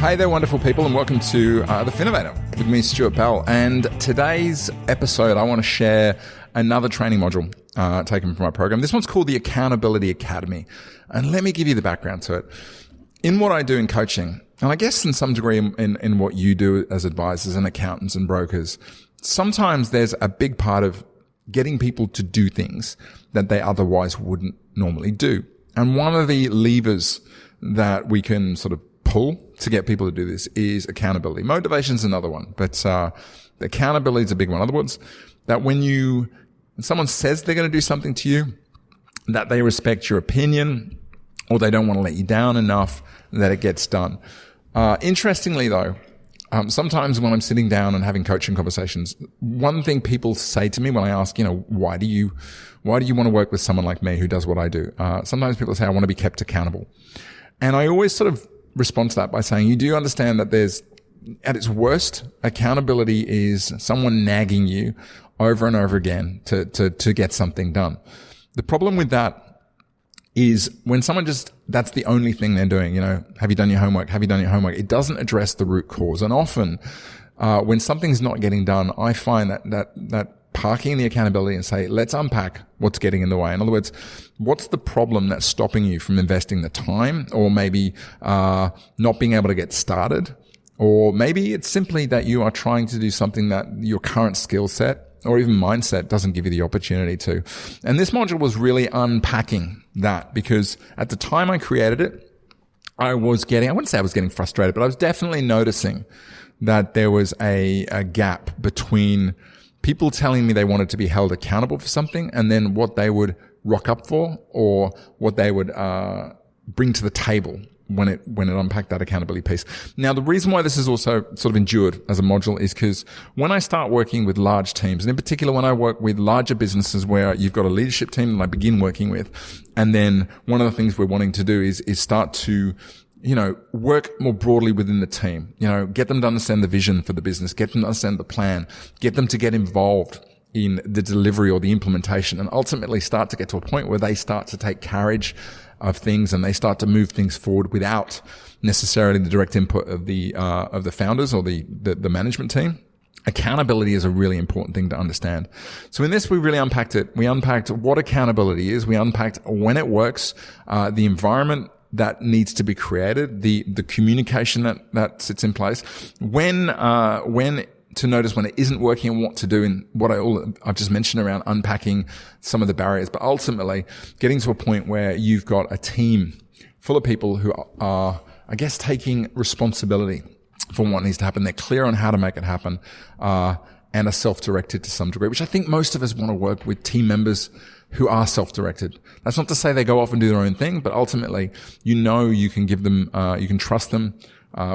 Hey there, wonderful people, and welcome to The Finnovator with me, Stuart Bell. And today's episode, I want to share another training module taken from my program. This one's called the Accountability Academy. And let me give you the background to it. In what I do in coaching, and I guess in some degree in what you do as advisors and accountants and brokers, sometimes there's a big part of getting people to do things that they otherwise wouldn't normally do. And one of the levers that we can sort of pull to get people to do this is accountability. Motivation's another one, but accountability is a big one. In other words, that when someone says they're going to do something to you, that they respect your opinion or they don't want to let you down enough that it gets done. Interestingly though, sometimes when I'm sitting down and having coaching conversations, one thing people say to me when I ask, why do you want to work with someone like me who does what I do? Sometimes people say, I want to be kept accountable. And I always sort of respond to that by saying, you do understand that at its worst, accountability is someone nagging you over and over again to get something done. The problem with that is when someone that's the only thing they're doing, have you done your homework? Have you done your homework? It doesn't address the root cause. And often, when something's not getting done, I find that parking the accountability and say, let's unpack what's getting in the way. In other words, what's the problem that's stopping you from investing the time, or maybe not being able to get started? Or maybe it's simply that you are trying to do something that your current skill set or even mindset doesn't give you the opportunity to. And this module was really unpacking that, because at the time I created it, I wouldn't say I was getting frustrated, but I was definitely noticing that there was a gap between people telling me they wanted to be held accountable for something and then what they would rock up for or what they would bring to the table when it unpacked that accountability piece. Now, the reason why this is also sort of endured as a module is because when I start working with large teams, and in particular when I work with larger businesses where you've got a leadership team that I begin working with, and then one of the things we're wanting to do is start to work more broadly within the team, get them to understand the vision for the business, get them to understand the plan, get them to get involved in the delivery or the implementation, and ultimately start to get to a point where they start to take carriage of things and they start to move things forward without necessarily the direct input of the founders or the management team. Accountability is a really important thing to understand. So in this, we really unpacked it. We unpacked what accountability is. We unpacked when it works, the environment that needs to be created, the communication that sits in place, when to notice when it isn't working and what to do, and what I've just mentioned around unpacking some of the barriers, but ultimately getting to a point where you've got a team full of people who are, I guess, taking responsibility for what needs to happen. They're clear on how to make it happen, and are self-directed to some degree, which I think most of us want to work with team members who are self-directed. That's not to say they go off and do their own thing, but ultimately, you can give them, you can trust them,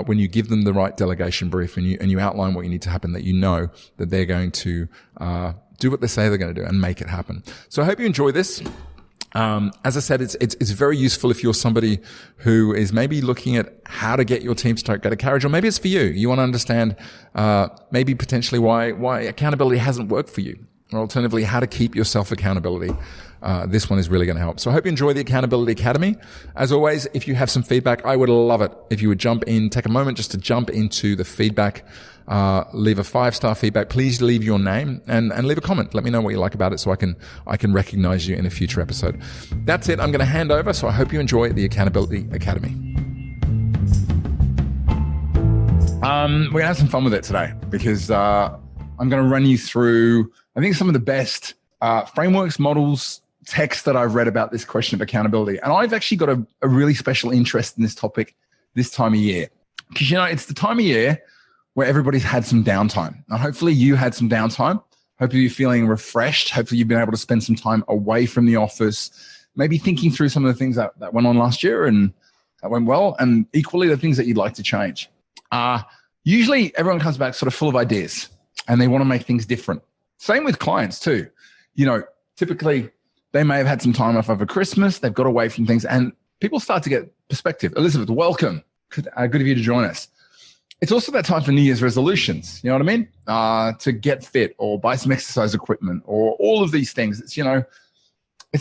when you give them the right delegation brief and you outline what you need to happen, that that they're going to, do what they say they're going to do and make it happen. So I hope you enjoy this. As I said, it's very useful if you're somebody who is maybe looking at how to get your team to go to carriage, or maybe it's for you. You want to understand, maybe potentially why accountability hasn't worked for you, or alternatively, how to keep yourself accountability. This one is really going to help. So I hope you enjoy the Accountability Academy. As always, if you have some feedback, I would love it if you would take a moment just to jump into the feedback, leave a 5-star feedback. Please leave your name and leave a comment. Let me know what you like about it so I can recognize you in a future episode. That's it. I'm going to hand over. So I hope you enjoy the Accountability Academy. We're going to have some fun with it today because, I'm going to run you through, I think, some of the best, frameworks, models, text that I've read about this question of accountability. And I've actually got a really special interest in this topic this time of year. Because, it's the time of year where everybody's had some downtime. And hopefully you had some downtime. Hopefully you're feeling refreshed. Hopefully you've been able to spend some time away from the office, maybe thinking through some of the things that went on last year and that went well, and equally the things that you'd like to change. Usually everyone comes back sort of full of ideas and they want to make things different. Same with clients too. Typically they may have had some time off over Christmas. They've got away from things and people start to get perspective. Elizabeth, welcome. Good of you to join us. It's also that time for New Year's resolutions. You know what I mean? To get fit or buy some exercise equipment or all of these things. It's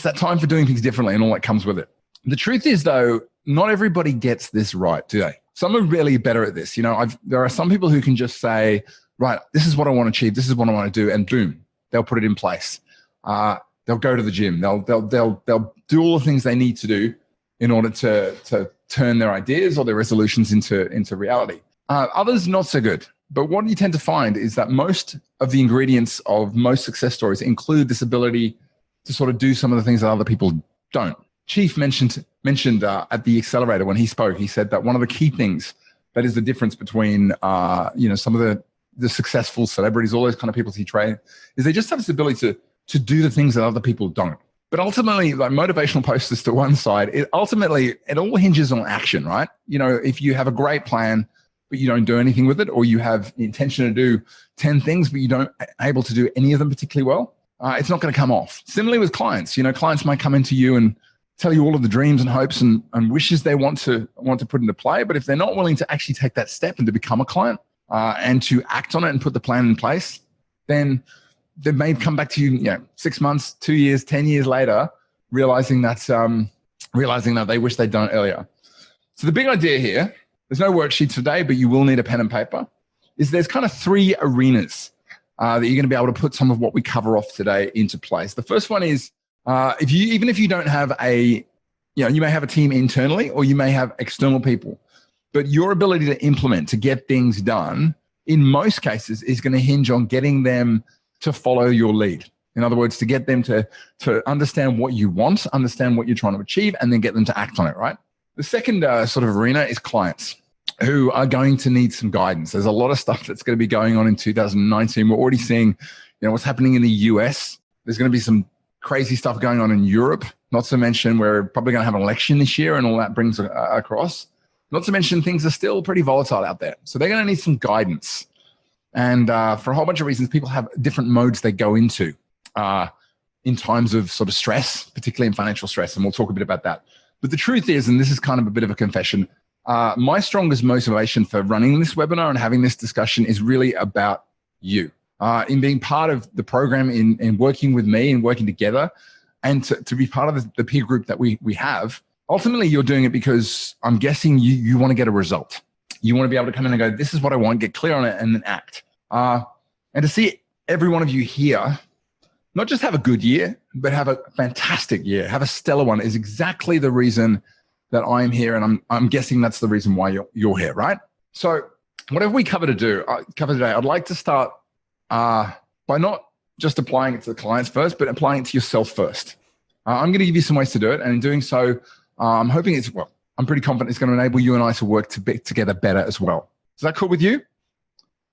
that time for doing things differently and all that comes with it. The truth is though, not everybody gets this right, do they? Some are really better at this. There are some people who can just say, right, this is what I want to achieve. This is what I want to do. And boom, they'll put it in place. They'll go to the gym. They'll do all the things they need to do in order to turn their ideas or their resolutions into reality. Others, not so good. But what you tend to find is that most of the ingredients of most success stories include this ability to sort of do some of the things that other people don't. Chief mentioned at the accelerator when he spoke, he said that one of the key things that is the difference between some of the successful celebrities, all those kind of people he trained, is they just have this ability to do the things that other people don't. But ultimately, like motivational posters to one side, it all hinges on action, right? If you have a great plan, but you don't do anything with it, or you have the intention to do 10 things, but you don't able to do any of them particularly well, it's not going to come off. Similarly with clients, clients might come into you and tell you all of the dreams and hopes and wishes they want to put into play. But if they're not willing to actually take that step and to become a client and to act on it and put the plan in place, then they may come back to you, 6 months, 2 years, 10 years later, realizing that they wish they'd done it earlier. So the big idea here, there's no worksheet today, but you will need a pen and paper, is there's kind of 3 arenas that you're going to be able to put some of what we cover off today into place. The first one is, even if you don't have you may have a team internally or you may have external people, but your ability to implement, to get things done, in most cases is going to hinge on getting them to follow your lead. In other words, to get them to understand what you want, understand what you're trying to achieve, and then get them to act on it, right? The second sort of arena is clients who are going to need some guidance. There's a lot of stuff that's going to be going on in 2019. We're already seeing, what's happening in the US. There's going to be some crazy stuff going on in Europe. Not to mention we're probably going to have an election this year and all that brings across. Not to mention things are still pretty volatile out there. So they're going to need some guidance. And for a whole bunch of reasons, people have different modes they go into in times of sort of stress, particularly in financial stress. And we'll talk a bit about that. But the truth is, and this is kind of a bit of a confession, my strongest motivation for running this webinar and having this discussion is really about you. In being part of the program, in working with me and working together, and to be part of the peer group that we have. Ultimately, you're doing it because I'm guessing you want to get a result. You want to be able to come in and go, this is what I want, get clear on it, and then act. And to see every one of you here, not just have a good year, but have a fantastic year, have a stellar one, is exactly the reason that I'm here. And I'm guessing that's the reason why you're here, right? So whatever we cover today, I'd like to start by not just applying it to the clients first, but applying it to yourself first. I'm going to give you some ways to do it. And in doing so, I'm hoping I'm pretty confident it's going to enable you and I to work together better as well. Is that cool with you?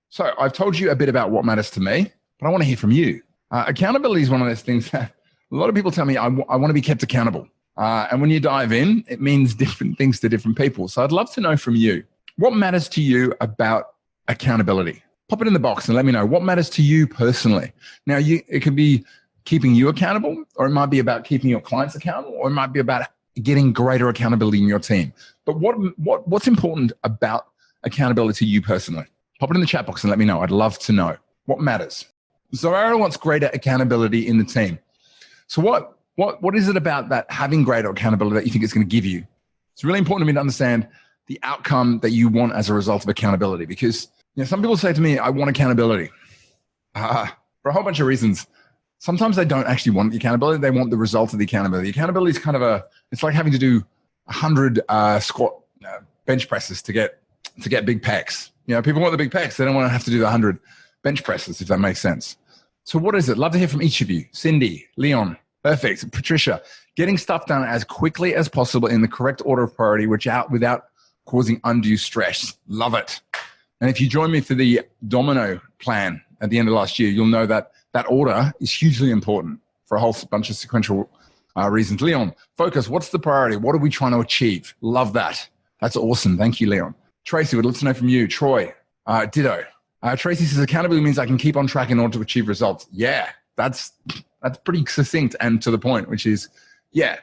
So I've told you a bit about what matters to me, but I want to hear from you. Accountability is one of those things that a lot of people tell me I want to be kept accountable. And when you dive in, it means different things to different people. So I'd love to know from you, what matters to you about accountability? Pop it in the box and let me know what matters to you personally. Now, it can be keeping you accountable, or it might be about keeping your clients accountable, or it might be about getting greater accountability in your team. But what's important about accountability to you personally? Pop it in the chat box and let me know. I'd love to know what matters. So Aaron wants greater accountability in the team. So what is it about that having greater accountability that you think it's going to give you? It's really important to me to understand the outcome that you want as a result of accountability, because some people say to me, I want accountability for a whole bunch of reasons. Sometimes they don't actually want the accountability. They want the result of the accountability. Accountability is kind of it's like having to do 100 squat bench presses to get big pecs. People want the big pecs. They don't want to have to do the 100 bench presses, if that makes sense. So what is it? Love to hear from each of you. Cindy, Leon, perfect. Patricia, getting stuff done as quickly as possible in the correct order of priority, without causing undue stress. Love it. And if you join me for the domino plan at the end of last year, you'll know that order is hugely important for a whole bunch of sequential reasons. Leon, focus. What's the priority? What are we trying to achieve? Love that. That's awesome. Thank you, Leon. Tracy, would love to know from you. Troy, ditto. Tracy says accountability means I can keep on track in order to achieve results. Yeah, that's pretty succinct and to the point, which is,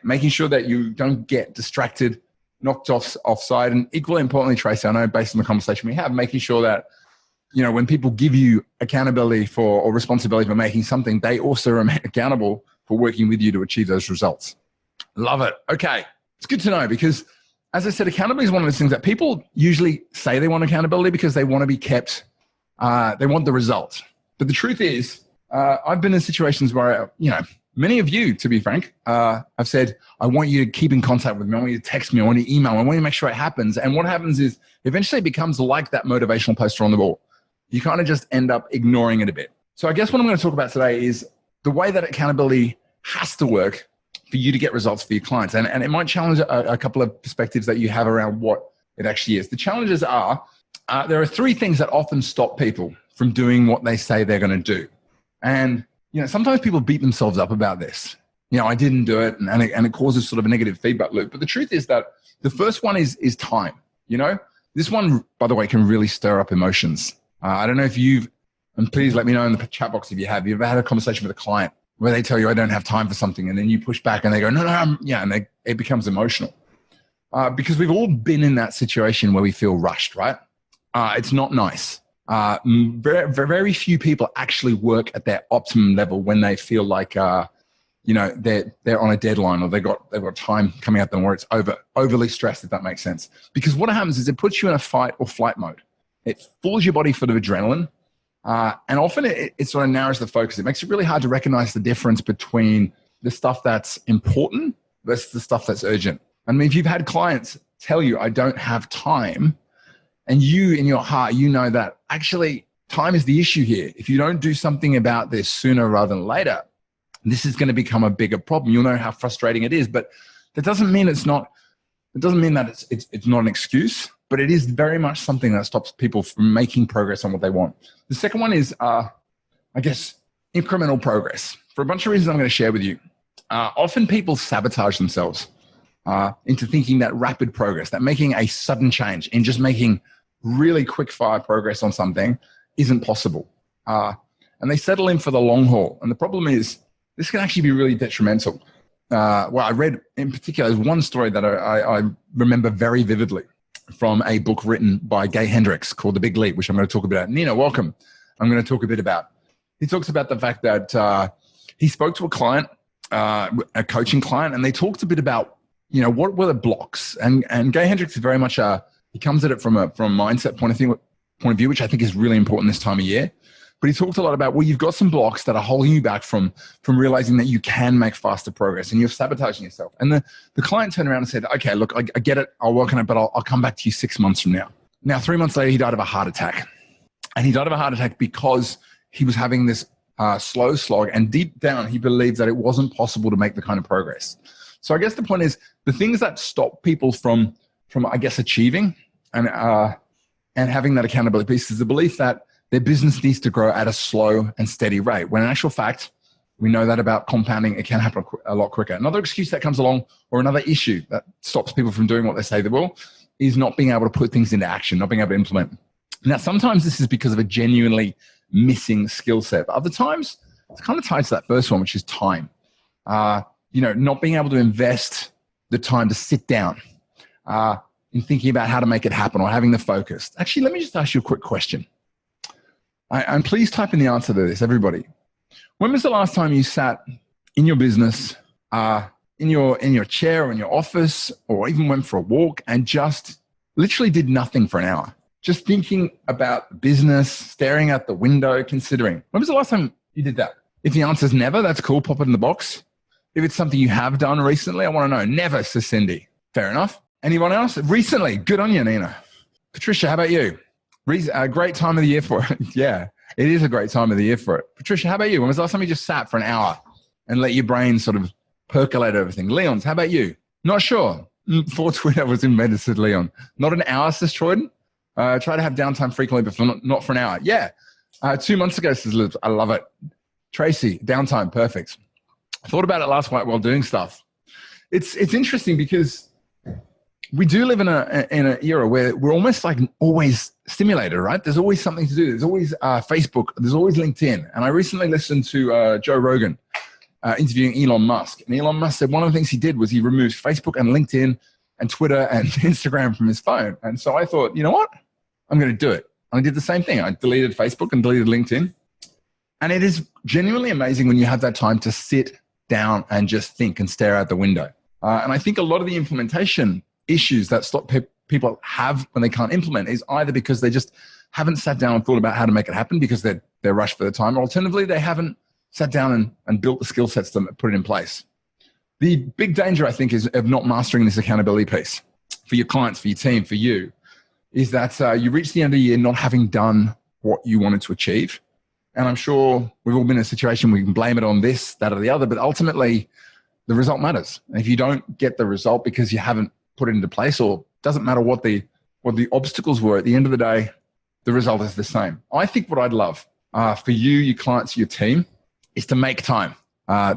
making sure that you don't get distracted, knocked offside. And equally importantly, Tracy, I know based on the conversation we have, making sure that, when people give you accountability or responsibility for making something, they also remain accountable for working with you to achieve those results. Love it. Okay. It's good to know, because as I said, accountability is one of those things that people usually say they want accountability because they want to be kept, they want the result. But the truth is, I've been in situations where, many of you, to be frank, I've said, I want you to keep in contact with me. I want you to text me. I want you to email. I want you to make sure it happens. And what happens is eventually it becomes like that motivational poster on the wall. You kind of just end up ignoring it a bit. So I guess what I'm going to talk about today is the way that accountability has to work for you to get results for your clients. And it might challenge a couple of perspectives that you have around what it actually is. The challenges are, there are three things that often stop people from doing what they say they're going to do. And, sometimes people beat themselves up about this. I didn't do it, and it causes sort of a negative feedback loop. But the truth is that the first one is time. This one, by the way, can really stir up emotions. I don't know if and please let me know in the chat box if you have. You've ever had a conversation with a client where they tell you, I don't have time for something, and then you push back and they go, no, and it becomes emotional. Because we've all been in that situation where we feel rushed, right? It's not nice. Very, very few people actually work at their optimum level when they feel like, they're on a deadline, or they've got time coming at them where it's overly stressed, if that makes sense. Because what happens is it puts you in a fight or flight mode. It fools your body full of adrenaline. And often it sort of narrows the focus. It makes it really hard to recognize the difference between the stuff that's important versus the stuff that's urgent. I mean, if you've had clients tell you, I don't have time, and you in your heart, that actually time is the issue here. If you don't do something about this sooner rather than later, this is going to become a bigger problem. You'll know how frustrating it is, but that doesn't mean it's not an excuse, but it is very much something that stops people from making progress on what they want. The second one is, incremental progress. For a bunch of reasons I'm going to share with you. Often people sabotage themselves into thinking that rapid progress, that making a sudden change and just making really quick fire progress on something isn't possible. And they settle in for the long haul. And the problem is this can actually be really detrimental. I read in particular, there's one story that I remember very vividly from a book written by Gay Hendricks called The Big Leap, which I'm going to talk about. Nina, welcome. I'm going to talk a bit about. He talks about the fact that he spoke to a client, a coaching client, and they talked a bit about, what were the blocks? And Gay Hendricks is very much he comes at it from a mindset point of view, which I think is really important this time of year. But he talked a lot about, you've got some blocks that are holding you back from realizing that you can make faster progress, and you're sabotaging yourself. And the client turned around and said, okay, look, I get it. I'll work on it, but I'll come back to you 6 months from now. Now, 3 months later, he died of a heart attack. And he died of a heart attack because he was having this slow slog. And deep down, he believed that it wasn't possible to make the kind of progress. So I guess the point is, the things that stop people from achieving and having that accountability piece is the belief that their business needs to grow at a slow and steady rate. When in actual fact, we know that about compounding, it can happen a lot quicker. Another excuse that comes along, or another issue that stops people from doing what they say they will, is not being able to put things into action, not being able to implement. Now, sometimes this is because of a genuinely missing skill set. But other times, it's kind of tied to that first one, which is time. Not being able to invest the time to sit down in thinking about how to make it happen, or having the focus. Actually, let me just ask you a quick question. And please type in the answer to this, everybody. When was the last time you sat in your business, in your chair or in your office, or even went for a walk and just literally did nothing for an hour? Just thinking about business, staring at the window, considering. When was the last time you did that? If the answer is never, that's cool. Pop it in the box. If it's something you have done recently, I want to know. Never, says Cindy. Fair enough. Anyone else? Recently. Good on you, Nina. Patricia, how about you? A great time of the year for it. Yeah, it is a great time of the year for it. Patricia, how about you? When was the last time you just sat for an hour and let your brain sort of percolate everything? Leon's, how about you? Not sure. Before Twitter was invented, said Leon. Not an hour, says Troyden. Try to have downtime frequently, but not for an hour. Yeah. 2 months ago, says Liz. I love it. Tracy, downtime, perfect. I thought about it last night while doing stuff. It's interesting because we do live in an era where we're almost like always stimulated, right? There's always something to do. There's always Facebook. There's always LinkedIn. And I recently listened to Joe Rogan interviewing Elon Musk. And Elon Musk said one of the things he did was he removed Facebook and LinkedIn and Twitter and Instagram from his phone. And so I thought, you know what? I'm going to do it. And I did the same thing. I deleted Facebook and deleted LinkedIn. And it is genuinely amazing when you have that time to sit down and just think and stare out the window. And I think a lot of the implementation issues that stop people have when they can't implement is either because they just haven't sat down and thought about how to make it happen because they're rushed for the time, or alternatively, they haven't sat down and built the skill sets to put it in place. The big danger, I think, is of not mastering this accountability piece for your clients, for your team, for you, is that you reach the end of the year not having done what you wanted to achieve. And I'm sure we've all been in a situation where we can blame it on this, that, or the other, but ultimately the result matters. And if you don't get the result because you haven't put it into place, or doesn't matter what the obstacles were, at the end of the day, the result is the same. I think what I'd love for you, your clients, your team, is to make time.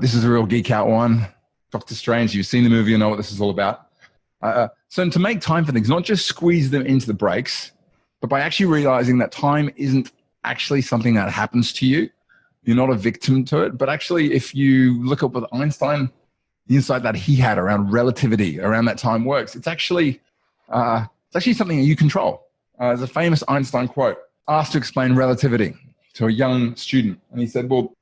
This is a real geek out one. Doctor Strange, you've seen the movie, you know what this is all about. So to make time for things, not just squeeze them into the breaks, but by actually realizing that time isn't actually something that happens to you. You're not a victim to it. But actually, if you look up with Einstein, the insight that he had around relativity, around that time works, it's actually something that you control. There's a famous Einstein quote, asked to explain relativity to a young student. And he said, well,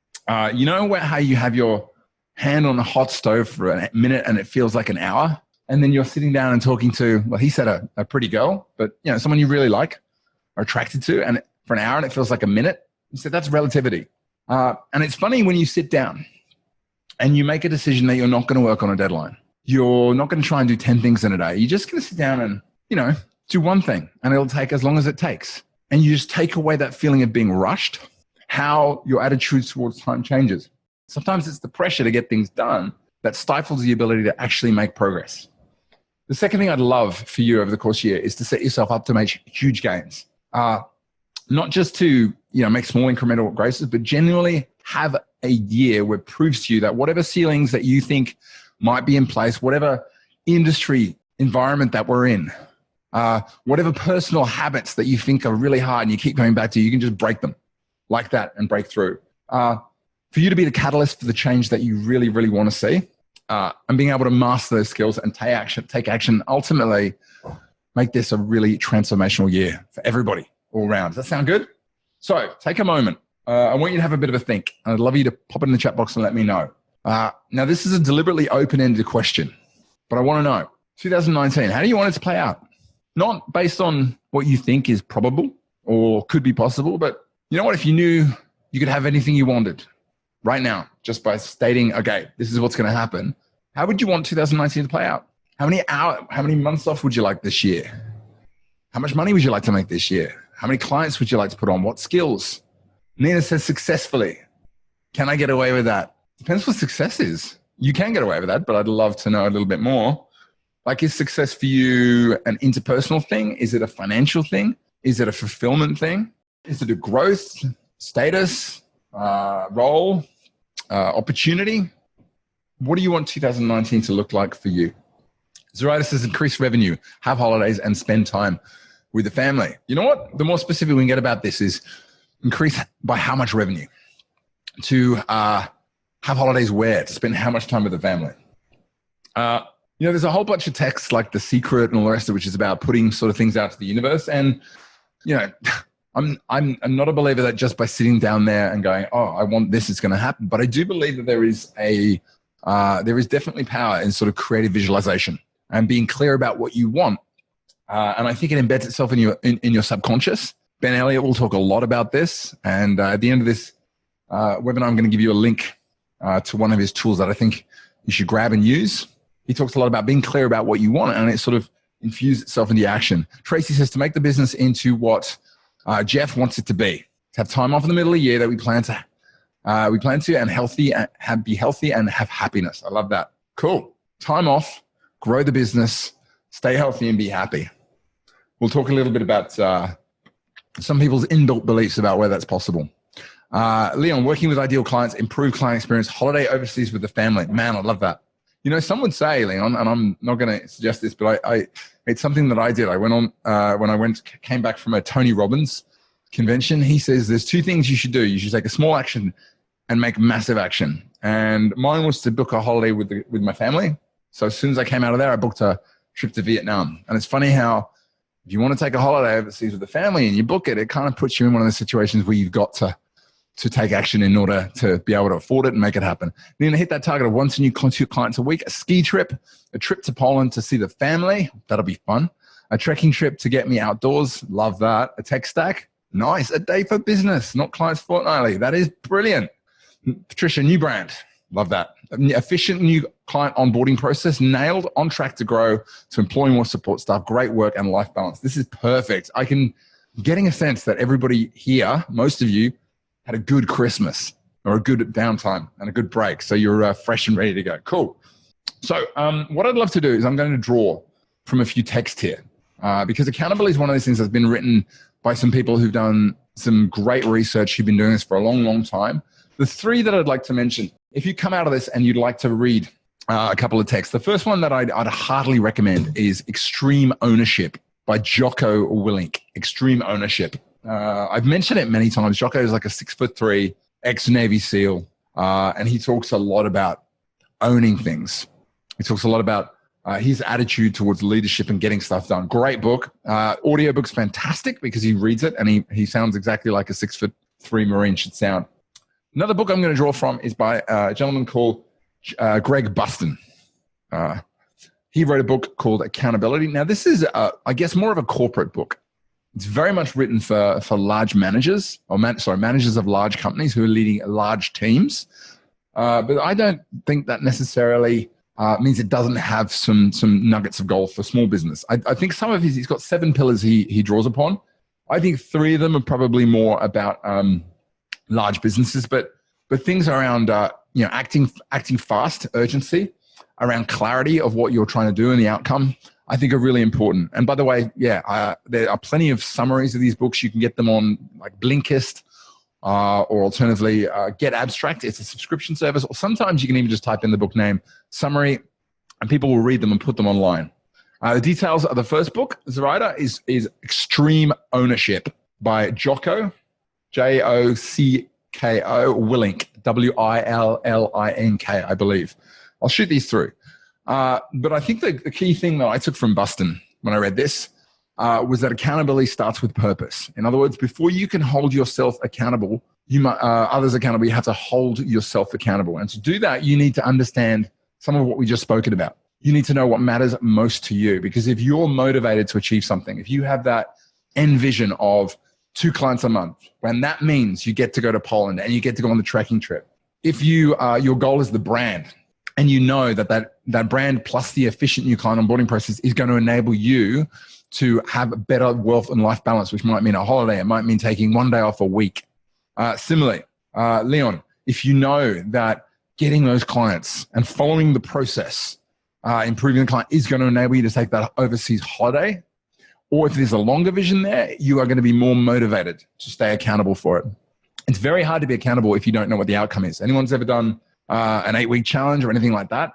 you know how you have your hand on a hot stove for a minute and it feels like an hour? And then you're sitting down and talking to, well, he said a pretty girl, but someone you really like or attracted to, and for an hour and it feels like a minute. He said, that's relativity. And it's funny when you sit down and you make a decision that you're not going to work on a deadline. You're not going to try and do 10 things in a day. You're just going to sit down and, do one thing, and it'll take as long as it takes. And you just take away that feeling of being rushed, how your attitude towards time changes. Sometimes it's the pressure to get things done that stifles the ability to actually make progress. The second thing I'd love for you over the course of the year is to set yourself up to make huge gains. Not just to make small incremental graces, but genuinely have a year where it proves to you that whatever ceilings that you think might be in place, whatever industry environment that we're in, whatever personal habits that you think are really hard and you keep coming back to, you can just break them like that and break through. For you to be the catalyst for the change that you really, really want to see, and being able to master those skills and take action, ultimately make this a really transformational year for everybody all around. Does that sound good? So take a moment. I want you to have a bit of a think. I'd love you to pop it in the chat box and let me know. Now, this is a deliberately open-ended question, but I want to know, 2019, how do you want it to play out? Not based on what you think is probable or could be possible, but you know what? If you knew you could have anything you wanted right now, just by stating, okay, this is what's going to happen, how would you want 2019 to play out? How many months off would you like this year? How much money would you like to make this year? How many clients would you like to put on? What skills? Nina says successfully. Can I get away with that? Depends what success is. You can get away with that, but I'd love to know a little bit more. Like, is success for you an interpersonal thing? Is it a financial thing? Is it a fulfillment thing? Is it a growth, status, role, opportunity? What do you want 2019 to look like for you? Zoraida says increase revenue, have holidays, and spend time with the family. You know what? The more specific we can get about this is increase by how much revenue, to have holidays where, to spend how much time with the family. There's a whole bunch of texts like The Secret and all the rest of it, which is about putting sort of things out to the universe. And, I'm not a believer that just by sitting down there and going, oh, I want this, it's going to happen. But I do believe that there is definitely power in sort of creative visualization and being clear about what you want. And I think it embeds itself in your subconscious. Ben Elliott will talk a lot about this. And at the end of this webinar, I'm going to give you a link to one of his tools that I think you should grab and use. He talks a lot about being clear about what you want, and it sort of infuses itself into action. Tracy says to make the business into what Jeff wants it to be. To have time off in the middle of the year that we plan to and healthy, and be healthy and have happiness. I love that. Cool. Time off, grow the business, stay healthy and be happy. We'll talk a little bit about some people's inbuilt beliefs about where that's possible. Leon, working with ideal clients, improve client experience, holiday overseas with the family. Man, I love that. Some would say, Leon, and I'm not going to suggest this, but it's something that I did. I went on, when I came back from a Tony Robbins convention, he says there's two things you should do. You should take a small action and make massive action. And mine was to book a holiday with my family. So as soon as I came out of there, I booked a trip to Vietnam. And it's funny how if you want to take a holiday overseas with the family and you book it, it kind of puts you in one of the situations where you've got to to take action in order to be able to afford it and make it happen. You're going to hit that target of once new two clients a week, a ski trip, a trip to Poland to see the family. That'll be fun. A trekking trip to get me outdoors. Love that. A tech stack. Nice. A day for business, not clients fortnightly. That is brilliant. Patricia, new brand. Love that. Efficient new client onboarding process. Nailed. On track to grow, to employ more support staff. Great work and life balance. This is perfect. Getting a sense that everybody here, most of you, had a good Christmas or a good downtime and a good break. So you're fresh and ready to go. Cool. So what I'd love to do is I'm going to draw from a few texts here because accountability is one of those things that's been written by some people who've done some great research, who've been doing this for a long, long time. The three that I'd like to mention, if you come out of this and you'd like to read a couple of texts, the first one that I'd heartily recommend is Extreme Ownership by Jocko Willink. Extreme Ownership. I've mentioned it many times. Jocko is like a 6'3", ex-Navy SEAL, and he talks a lot about owning things. He talks a lot about his attitude towards leadership and getting stuff done. Great book. Audiobook's fantastic because he reads it and he sounds exactly like a 6'3" Marine should sound. Another book I'm going to draw from is by a gentleman called Greg Buston. He wrote a book called Accountability. Now, this is, I guess, more of a corporate book. It's very much written for large managers, managers of large companies who are leading large teams. But I don't think that necessarily means it doesn't have some nuggets of gold for small business. I think some of he's got 7 pillars he draws upon. I think 3 of them are probably more about large businesses, but things around acting fast, urgency, around clarity of what you're trying to do and the outcome, I think are really important. And by the way, there are plenty of summaries of these books. You can get them on like Blinkist or alternatively Get Abstract. It's a subscription service. Or sometimes you can even just type in the book name, summary, and people will read them and put them online. The details of the first book, the writer, is Extreme Ownership by Jocko, Jocko Willink, Willink, I believe. I'll shoot these through. But I think the key thing that I took from Buston when I read this was that accountability starts with purpose. In other words, before you can hold yourself accountable, others accountable, you have to hold yourself accountable. And to do that, you need to understand some of what we just spoken about. You need to know what matters most to you. Because if you're motivated to achieve something, if you have that end vision of 2 clients a month, when that means you get to go to Poland and you get to go on the trekking trip, if your goal is the brand, and you know that brand plus the efficient new client onboarding process is going to enable you to have a better wealth and life balance, which might mean a holiday. It might mean taking 1 day off a week. Similarly, Leon, if you know that getting those clients and following the process, improving the client is going to enable you to take that overseas holiday, or if there's a longer vision there, you are going to be more motivated to stay accountable for it. It's very hard to be accountable if you don't know what the outcome is. Anyone's ever done an 8-week challenge or anything like that?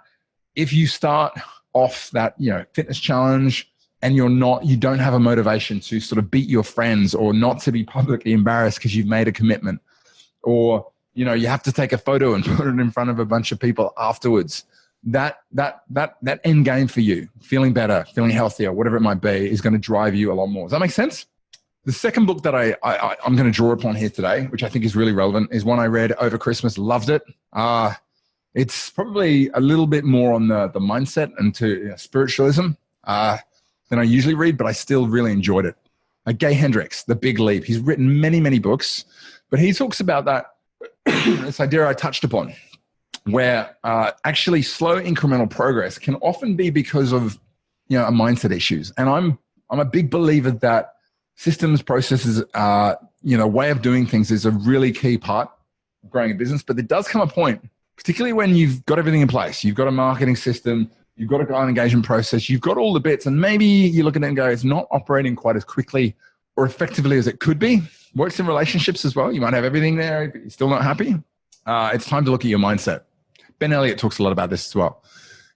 If you start off that fitness challenge and you don't have a motivation to sort of beat your friends or not to be publicly embarrassed because you've made a commitment, or you have to take a photo and put it in front of a bunch of people afterwards, that end game for you, feeling better, feeling healthier, whatever it might be, is going to drive you a lot more. Does that make sense? The second book that I'm going to draw upon here today, which I think is really relevant, is one I read over Christmas, loved it. It's probably a little bit more on the mindset and to spiritualism than I usually read, but I still really enjoyed it. Gay Hendricks, The Big Leap. He's written many, many books, but he talks about that this idea I touched upon, where actually slow incremental progress can often be because of a mindset issues. And I'm a big believer that systems, processes, way of doing things is a really key part of growing a business. But there does come a point, particularly when you've got everything in place, you've got a marketing system, you've got a client engagement process, you've got all the bits, and maybe you look at it and go, it's not operating quite as quickly or effectively as it could be. Works in relationships as well. You might have everything there, but you're still not happy. It's time to look at your mindset. Ben Elliott talks a lot about this as well.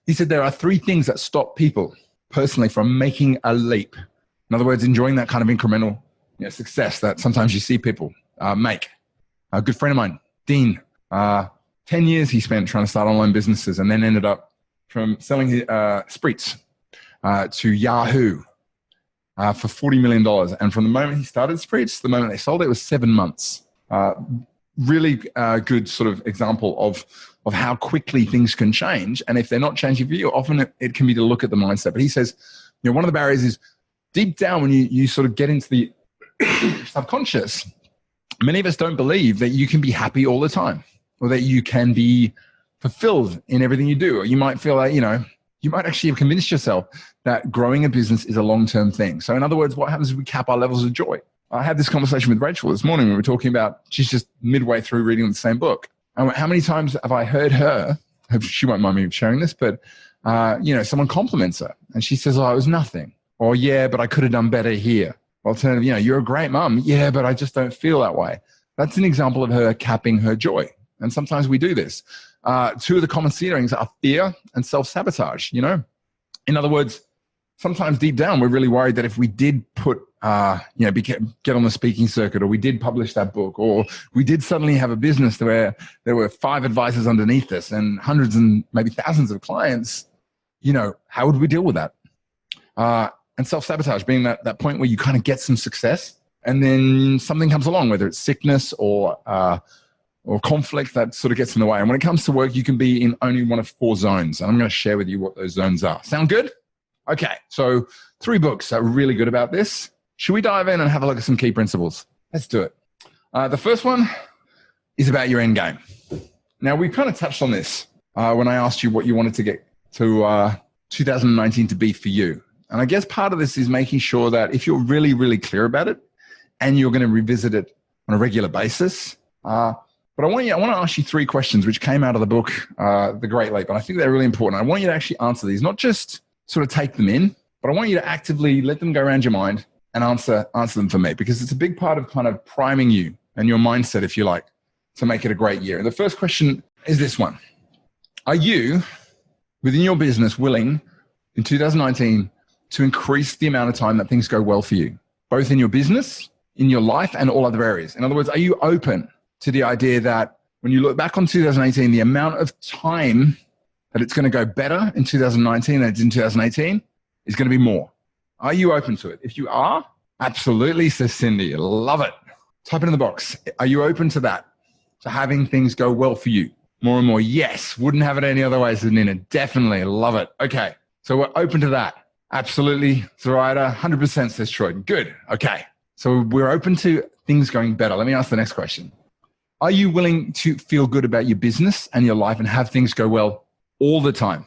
He said there are 3 things that stop people personally from making a leap. In other words, enjoying that kind of incremental success that sometimes you see people make. A good friend of mine, Dean, 10 years he spent trying to start online businesses and then ended up from selling Spreets to Yahoo for $40 million. And from the moment he started Spreets, the moment they sold it, was 7 months. really good sort of example of how quickly things can change. And if they're not changing for you, often it can be to look at the mindset. But he says, one of the barriers is deep down when you sort of get into the subconscious, many of us don't believe that you can be happy all the time or that you can be fulfilled in everything you do. Or you might feel like, you might actually have convinced yourself that growing a business is a long-term thing. So in other words, what happens is we cap our levels of joy. I had this conversation with Rachel this morning. We were talking about, she's just midway through reading the same book. And how many times have I heard her, she won't mind me sharing this, but, someone compliments her and she says, oh, it was nothing. Or, yeah, but I could have done better here. Alternative, you're a great mum. Yeah, but I just don't feel that way. That's an example of her capping her joy. And sometimes we do this. Two of the common feelings are fear and self-sabotage, In other words, sometimes deep down, we're really worried that if we did put, get on the speaking circuit, or we did publish that book, or we did suddenly have a business where there were 5 advisors underneath us and hundreds and maybe thousands of clients, how would we deal with that? And self-sabotage being that point where you kind of get some success and then something comes along, whether it's sickness or conflict that sort of gets in the way. And when it comes to work, you can be in only one of 4 zones. And I'm going to share with you what those zones are. Sound good? Okay, so 3 books are really good about this. Should we dive in and have a look at some key principles? Let's do it. The first one is about your end game. Now, we kind of touched on this when I asked you what you wanted to get to 2019 to be for you. And I guess part of this is making sure that if you're really, really clear about it and you're going to revisit it on a regular basis, but I want to ask you 3 questions which came out of the book, The Great Leap. And I think they're really important. I want you to actually answer these, not just sort of take them in, but I want you to actively let them go around your mind and answer them for me, because it's a big part of kind of priming you and your mindset, if you like, to make it a great year. And the first question is this one. Are you, within your business, willing in 2019 to increase the amount of time that things go well for you, both in your business, in your life, and all other areas? In other words, are you open to the idea that when you look back on 2018, the amount of time that it's going to go better in 2019 than it's in 2018 is going to be more? Are you open to it? If you are, absolutely, says Cindy. Love it. Type it in the box. Are you open to that? To having things go well for you more and more? Yes. Wouldn't have it any other way, says Nina. Definitely. Love it. Okay. So we're open to that. Absolutely. Zoraida, 100%, says Troy. Good. Okay. So we're open to things going better. Let me ask the next question. Are you willing to feel good about your business and your life and have things go well all the time?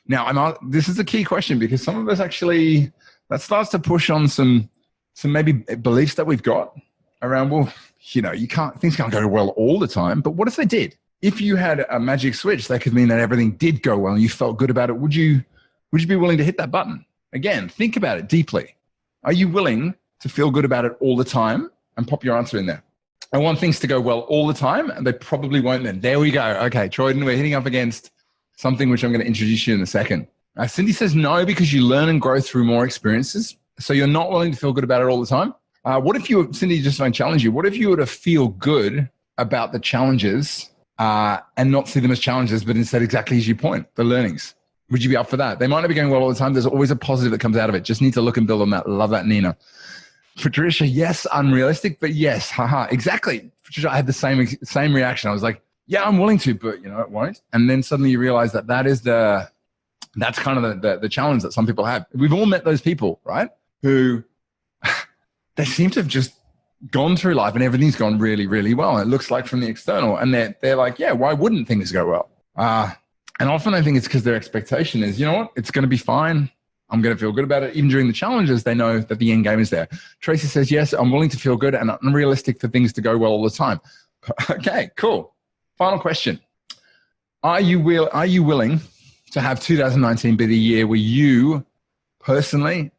Now, this is a key question, because some of us actually, that starts to push on some maybe beliefs that we've got around, things can't go well all the time. But what if they did? If you had a magic switch, that could mean that everything did go well and you felt good about it. Would you be willing to hit that button? Again, think about it deeply. Are you willing to feel good about it all the time? And pop your answer in there. I want things to go well all the time, and they probably won't then. There we go. Okay, Troyden, we're hitting up against something which I'm going to introduce you in a second. Cindy says no, because you learn and grow through more experiences. So you're not willing to feel good about it all the time. What if Cindy, just want to challenge you, what if you were to feel good about the challenges and not see them as challenges, but instead exactly as you point, the learnings? Would you be up for that? They might not be going well all the time. There's always a positive that comes out of it. Just need to look and build on that. Love that, Nina. Patricia, yes, unrealistic, but yes, haha, exactly. Patricia, I had the same reaction. I was like, yeah, I'm willing to, but it won't. And then suddenly you realize that's kind of the challenge that some people have. We've all met those people, right? Who they seem to have just gone through life and everything's gone really, really well. And it looks like from the external, and they're like, yeah, why wouldn't things go well? And often I think it's because their expectation is, it's going to be fine. I'm going to feel good about it. Even during the challenges, they know that the end game is there. Tracy says, yes, I'm willing to feel good and unrealistic for things to go well all the time. Okay, cool. Final question. Are you willing to have 2019 be the year where you personally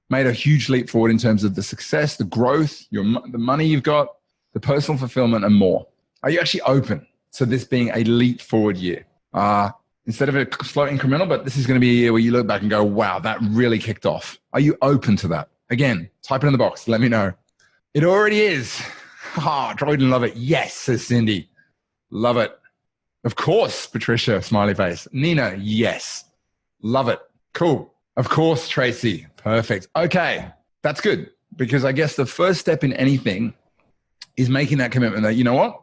made a huge leap forward in terms of the success, the growth, the money you've got, the personal fulfillment, and more? Are you actually open to this being a leap forward year? Instead of a slow incremental, but this is going to be a year where you look back and go, wow, that really kicked off. Are you open to that? Again, type it in the box. Let me know. It already is. Droyden, love it. Yes, says Cindy. Love it. Of course, Patricia, smiley face. Nina, yes. Love it. Cool. Of course, Tracy. Perfect. Okay, that's good, because I guess the first step in anything is making that commitment that, you know what?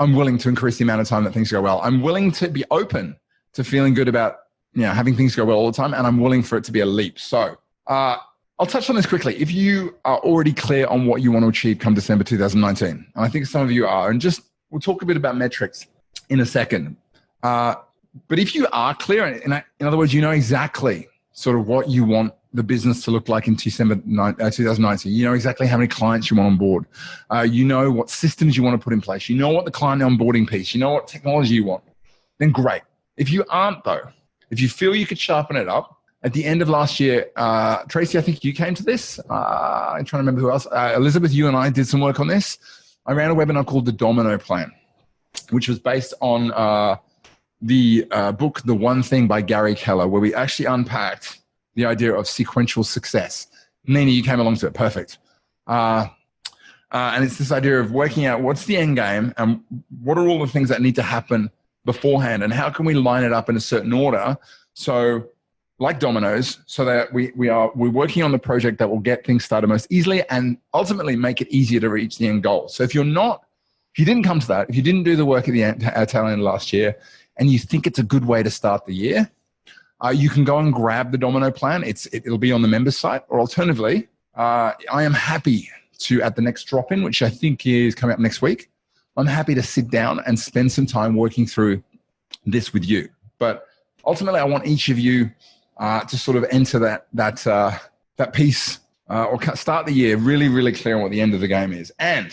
I'm willing to increase the amount of time that things go well. I'm willing to be open to feeling good about, having things go well all the time. And I'm willing for it to be a leap. So I'll touch on this quickly. If you are already clear on what you want to achieve come December 2019, and I think some of you are, and we'll talk a bit about metrics in a second. But if you are clear, in other words, you know exactly sort of what you want the business to look like in December 2019. You know exactly how many clients you want on board. You know what systems you want to put in place. You know what the client onboarding piece. You know what technology you want. Then great. If you aren't, though, if you feel you could sharpen it up, at the end of last year, Tracy, I think you came to this. I'm trying to remember who else. Elizabeth, you and I did some work on this. I ran a webinar called The Domino Plan, which was based on the book, The One Thing by Gary Keller, where we actually unpacked the idea of sequential success. Nina, you came along to it. Perfect. And it's this idea of working out what's the end game and what are all the things that need to happen beforehand and how can we line it up in a certain order. So like dominoes, so that we're working on the project that will get things started most easily and ultimately make it easier to reach the end goal. So if you didn't come to that, if you didn't do the work at the tail end of last year and you think it's a good way to start the year, you can go and grab the Domino Plan. It'll be on the members site, or alternatively, I am happy to, at the next drop-in, which I think is coming up next week, I'm happy to sit down and spend some time working through this with you. But ultimately, I want each of you to sort of enter that piece or start the year really, really clear on what the end of the game is. And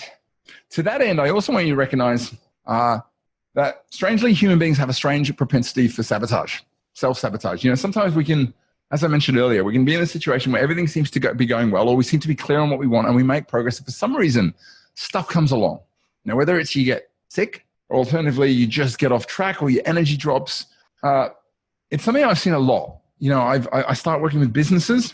to that end, I also want you to recognize that strangely, human beings have a strange propensity for sabotage. Self-sabotage. Sometimes we can, as I mentioned earlier, we can be in a situation where everything seems to be going well, or we seem to be clear on what we want and we make progress. If for some reason, stuff comes along. Whether it's you get sick, or alternatively, you just get off track or your energy drops. It's something I've seen a lot. I start working with businesses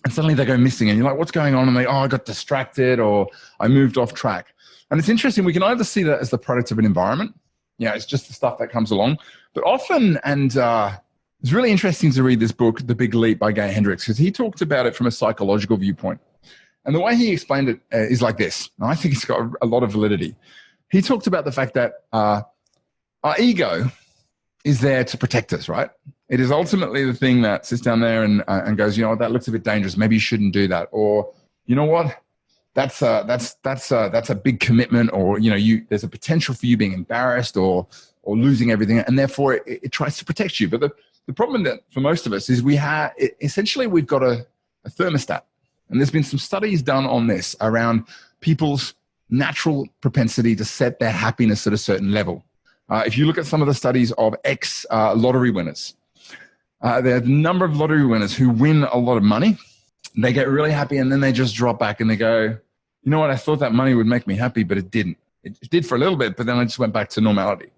and suddenly they go missing and you're like, what's going on? And I got distracted or I moved off track. And it's interesting. We can either see that as the product of an environment. It's just the stuff that comes along. But often, and it's really interesting to read this book, The Big Leap by Gay Hendricks, because he talked about it from a psychological viewpoint. And the way he explained it is like this. And I think it's got a lot of validity. He talked about the fact that our ego is there to protect us, right? It is ultimately the thing that sits down there and goes, that looks a bit dangerous. Maybe you shouldn't do that. Or, you know what? That's a big commitment, or there's a potential for you being embarrassed or losing everything, and therefore it tries to protect you. But the problem that for most of us is we've got a thermostat, and there's been some studies done on this around people's natural propensity to set their happiness at a certain level. If you look at some of the studies of lottery winners, there are a number of lottery winners who win a lot of money. They get really happy, and then they just drop back and they go, you know what, I thought that money would make me happy, but it didn't. It did for a little bit, but then I just went back to normality.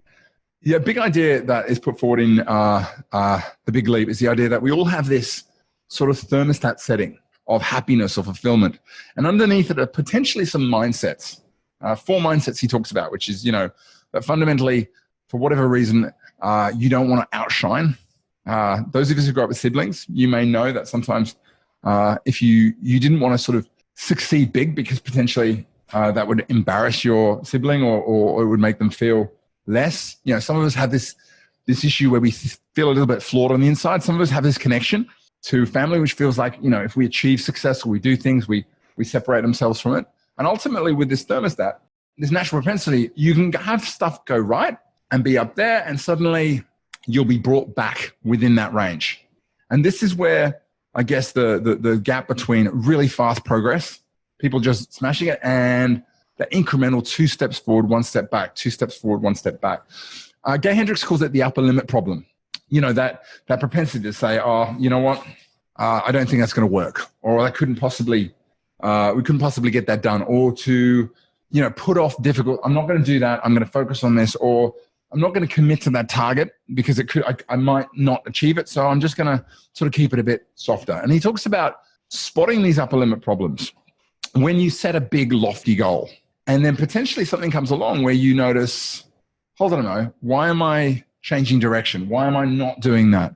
The big idea that is put forward in The Big Leap is the idea that we all have this sort of thermostat setting of happiness or fulfillment. And underneath it are potentially some mindsets, 4 mindsets he talks about, which is, that fundamentally, for whatever reason, you don't want to outshine. Those of us who grew up with siblings, you may know that sometimes if you didn't want to sort of succeed big because potentially that would embarrass your sibling or it would make them feel less. Some of us have this issue where we feel a little bit flawed on the inside. Some of us have this connection to family, which feels like, if we achieve success or we do things, we separate themselves from it. And ultimately with this thermostat, this natural propensity, you can have stuff go right and be up there and suddenly you'll be brought back within that range. And this is where I guess the gap between really fast progress, people just smashing it, and the incremental 2 steps forward, 1 step back, 2 steps forward, 1 step back. Gay Hendricks calls it the upper limit problem. That propensity to say, oh, you know what, I don't think that's going to work, or we couldn't possibly get that done, or to, put off difficult, I'm not going to do that, I'm going to focus on this, or I'm not going to commit to that target because I might not achieve it. So I'm just going to sort of keep it a bit softer. And he talks about spotting these upper limit problems when you set a big lofty goal and then potentially something comes along where you notice, hold on a moment, why am I changing direction? Why am I not doing that?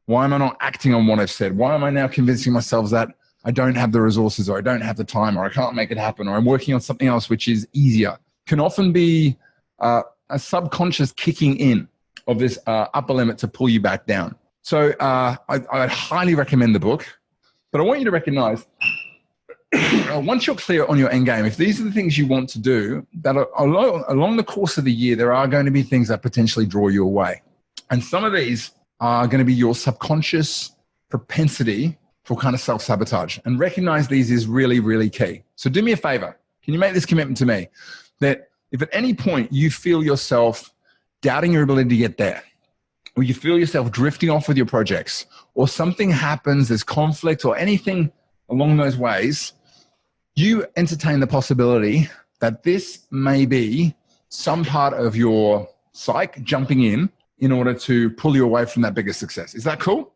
Why am I not acting on what I've said? Why am I now convincing myself that I don't have the resources, or I don't have the time, or I can't make it happen, or I'm working on something else which is easier? Can often be a subconscious kicking in of this upper limit to pull you back down. So I'd highly recommend the book, but I want you to recognize once you're clear on your end game, if these are the things you want to do, that are along the course of the year, there are going to be things that potentially draw you away. And some of these are going to be your subconscious propensity for kind of self-sabotage. And recognize these is really, really key. So do me a favor. Can you make this commitment to me that if at any point you feel yourself doubting your ability to get there, or you feel yourself drifting off with your projects, or something happens, there's conflict or anything along those ways, you entertain the possibility that this may be some part of your psyche jumping in order to pull you away from that bigger success. Is that cool?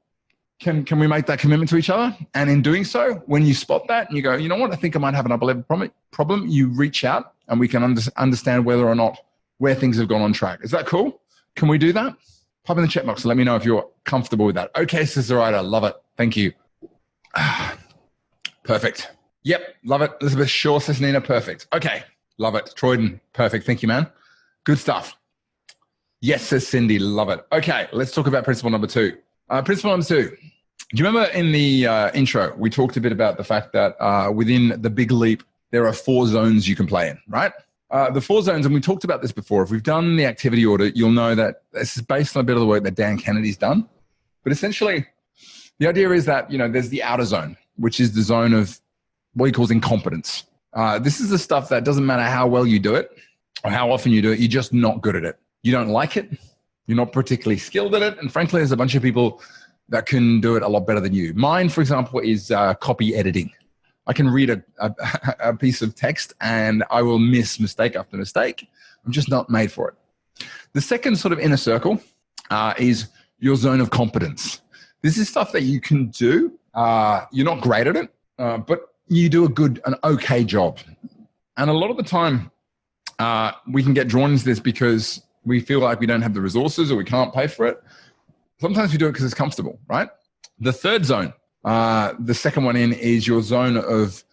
Can we make that commitment to each other? And in doing so, when you spot that and you go, you know what, I think I might have an upper level problem, you reach out and we can understand whether or not where things have gone on track. Is that cool? Can we do that? Pop in the chat box and let me know if you're comfortable with that. Okay, Sister Ryder, love it. Thank you. Perfect. Yep, love it. Elizabeth Shaw, says Nina, perfect. Okay, love it. Troyden, perfect. Thank you, man. Good stuff. Yes, says Cindy, love it. Okay, let's talk about principle number 2. Principle number 2. Do you remember in the intro, we talked a bit about the fact that within the big leap, there are 4 zones you can play in, right? The 4 zones, and we talked about this before. If we've done the activity audit, you'll know that this is based on a bit of the work that Dan Kennedy's done. But essentially, the idea is that, there's the outer zone, which is the zone of what he calls incompetence. This is the stuff that doesn't matter how well you do it or how often you do it, you're just not good at it. You don't like it. You're not particularly skilled at it. And frankly, there's a bunch of people that can do it a lot better than you. Mine, for example, is copy editing. I can read a piece of text and I will miss mistake after mistake. I'm just not made for it. The second sort of inner circle is your zone of competence. This is stuff that you can do. You're not great at it, but you do an okay job. And a lot of the time, we can get drawn into this because we feel like we don't have the resources or we can't pay for it. Sometimes we do it because it's comfortable, right? The third zone, the second one in, is your zone of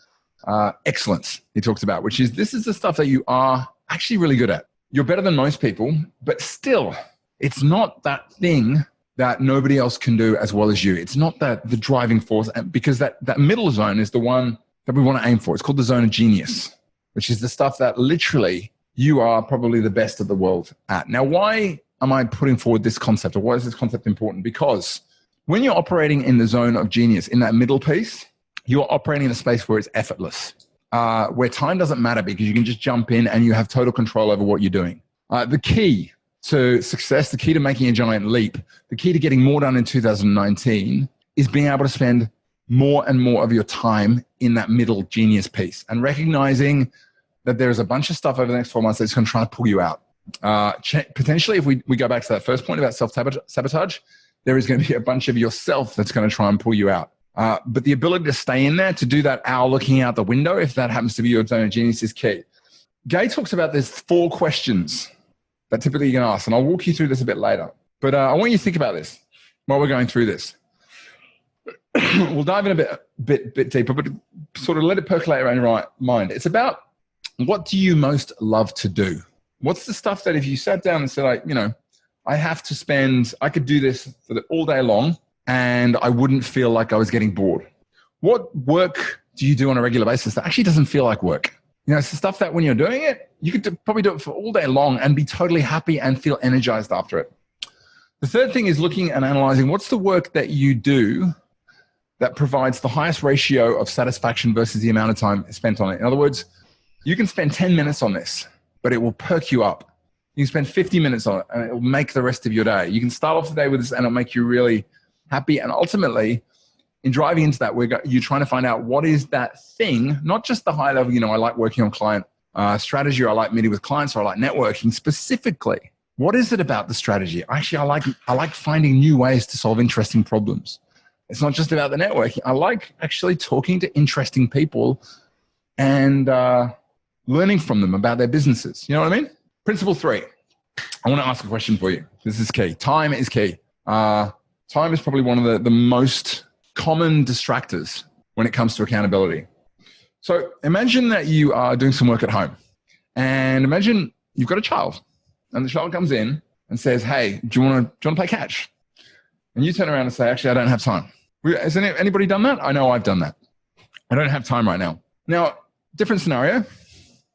excellence he talks about, which is this is the stuff that you are actually really good at. You're better than most people, but still, it's not that thing that nobody else can do as well as you. It's not the driving force, because that middle zone is the one that we want to aim for. It's called the zone of genius, which is the stuff that literally you are probably the best of the world at. Now, why am I putting forward this concept, or why is this concept important? Because when you're operating in the zone of genius, in that middle piece, you're operating in a space where it's effortless, where time doesn't matter because you can just jump in and you have total control over what you're doing. The key to success, the key to making a giant leap, the key to getting more done in 2019 is being able to spend more and more of your time in that middle genius piece and recognizing that there's a bunch of stuff over the next 12 months that's going to try to pull you out. Potentially, if we go back to that first point about self-sabotage, there is going to be a bunch of yourself that's going to try and pull you out. But the ability to stay in there, to do that hour looking out the window, if that happens to be your zone of genius, is key. Gay talks about there's 4 questions that typically you're going to ask, and I'll walk you through this a bit later. But I want you to think about this while we're going through this. We'll dive in a bit deeper, but sort of let it percolate around your mind. It's about, what do you most love to do? What's the stuff that if you sat down and said, I could do this all day long and I wouldn't feel like I was getting bored? What work do you do on a regular basis that actually doesn't feel like work? It's the stuff that when you're doing it, you could probably do it for all day long and be totally happy and feel energized after it. The third thing is looking and analyzing what's the work that you do that provides the highest ratio of satisfaction versus the amount of time spent on it. In other words, you can spend 10 minutes on this, but it will perk you up. You can spend 50 minutes on it and it will make the rest of your day. You can start off the day with this and it'll make you really happy. And ultimately, in driving into that, you're trying to find out what is that thing, not just the high level, I like working on client strategy, or I like meeting with clients, or I like networking. Specifically, what is it about the strategy? Actually, I like finding new ways to solve interesting problems. It's not just about the networking. I like actually talking to interesting people and learning from them about their businesses. You know what I mean? Principle 3. I want to ask a question for you. This is key. Time is key. Time is probably one of the most common distractors when it comes to accountability. So imagine that you are doing some work at home, and imagine you've got a child and the child comes in and says, hey, do you want to play catch? And you turn around and say, actually, I don't have time. Has anybody done that? I know I've done that. I don't have time right now. Now, different scenario.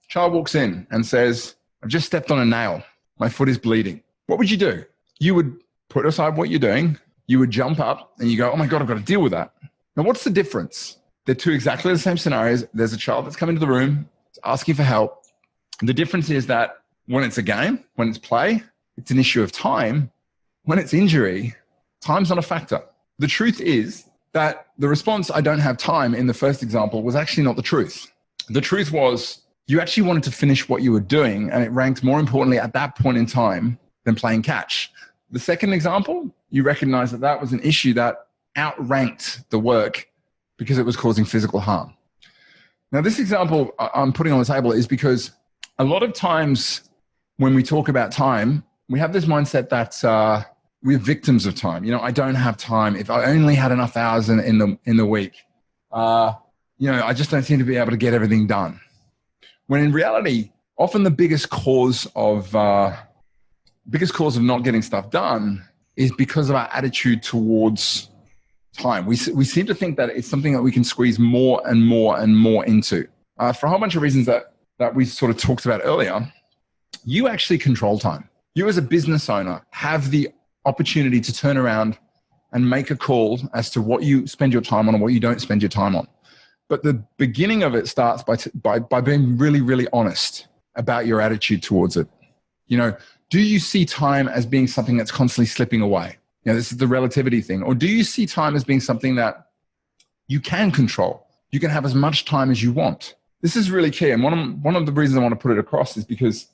Child walks in and says, I've just stepped on a nail. My foot is bleeding. What would you do? You would put aside what you're doing. You would jump up and you go, oh my God, I've got to deal with that. Now, what's the difference? They're two exactly the same scenarios. There's a child that's come into the room, asking for help. The difference is that when it's a game, when it's play, it's an issue of time. When it's injury, time's not a factor. The truth is that the response, I don't have time, in the first example was actually not the truth. The truth was you actually wanted to finish what you were doing, and it ranked more importantly at that point in time than playing catch. The second example, you recognize that that was an issue that outranked the work because it was causing physical harm. Now, this example I'm putting on the table is because a lot of times when we talk about time, we have this mindset that we're victims of time. I don't have time. If I only had enough hours in the week, I just don't seem to be able to get everything done. When in reality, often the biggest cause of not getting stuff done is because of our attitude towards time. We seem to think that it's something that we can squeeze more and more and more into. For a whole bunch of reasons that we sort of talked about earlier, you actually control time. You as a business owner have the opportunity to turn around and make a call as to what you spend your time on and what you don't spend your time on. But the beginning of it starts by being really, really honest about your attitude towards it. Do you see time as being something that's constantly slipping away? This is the relativity thing. Or do you see time as being something that you can control? You can have as much time as you want. This is really key. And one of the reasons I want to put it across is because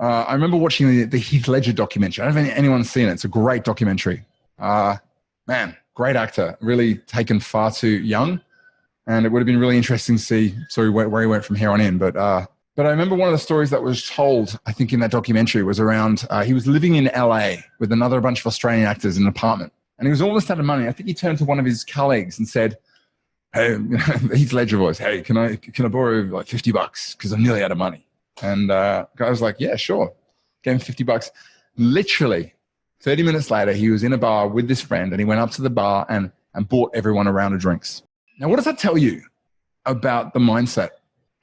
I remember watching the Heath Ledger documentary. I don't know if anyone's seen it. It's a great documentary. Man, great actor, really taken far too young. And it would have been really interesting to see where he went from here on in. But I remember one of the stories that was told, I think in that documentary, was around, he was living in LA with another bunch of Australian actors in an apartment. And he was almost out of money. I think he turned to one of his colleagues and said, hey, Heath Ledger voice, hey, can I borrow like $50 because I'm nearly out of money? And guy was like, yeah, sure. Gave him $50. Literally 30 minutes later, he was in a bar with this friend and he went up to the bar and bought everyone a round of drinks. Now, what does that tell you about the mindset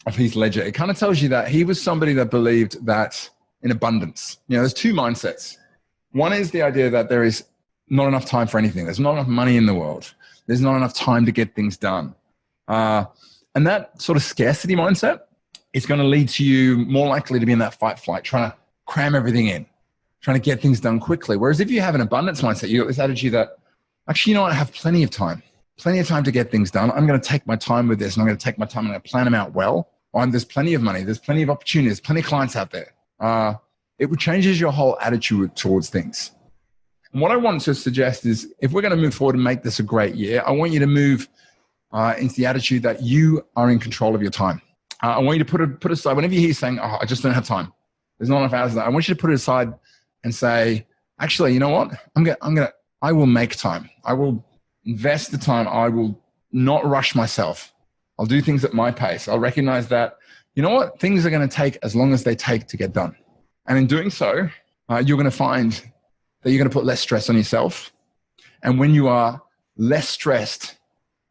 of Heath Ledger? It kind of tells you that he was somebody that believed that in abundance. There's two mindsets. One is the idea that there is not enough time for anything. There's not enough money in the world. There's not enough time to get things done. And that sort of scarcity mindset is going to lead to you more likely to be in that fight flight, trying to cram everything in, trying to get things done quickly. Whereas if you have an abundance mindset, you got this attitude that, actually, I have plenty of time to get things done. I'm going to take my time with this, and I'm going to take my time and I'm going to plan them out well. There's plenty of money. There's plenty of opportunities, plenty of clients out there. It changes your whole attitude towards things. And what I want to suggest is, if we're going to move forward and make this a great year, I want you to move into the attitude that you are in control of your time. I want you to put aside, whenever you hear saying, oh, I just don't have time, there's not enough hours, I want you to put it aside and say, actually, you know what? I will make time. I will invest the time. I will not rush myself. I'll do things at my pace. I'll recognize that, things are going to take as long as they take to get done. And in doing so, you're going to find that you're going to put less stress on yourself. And when you are less stressed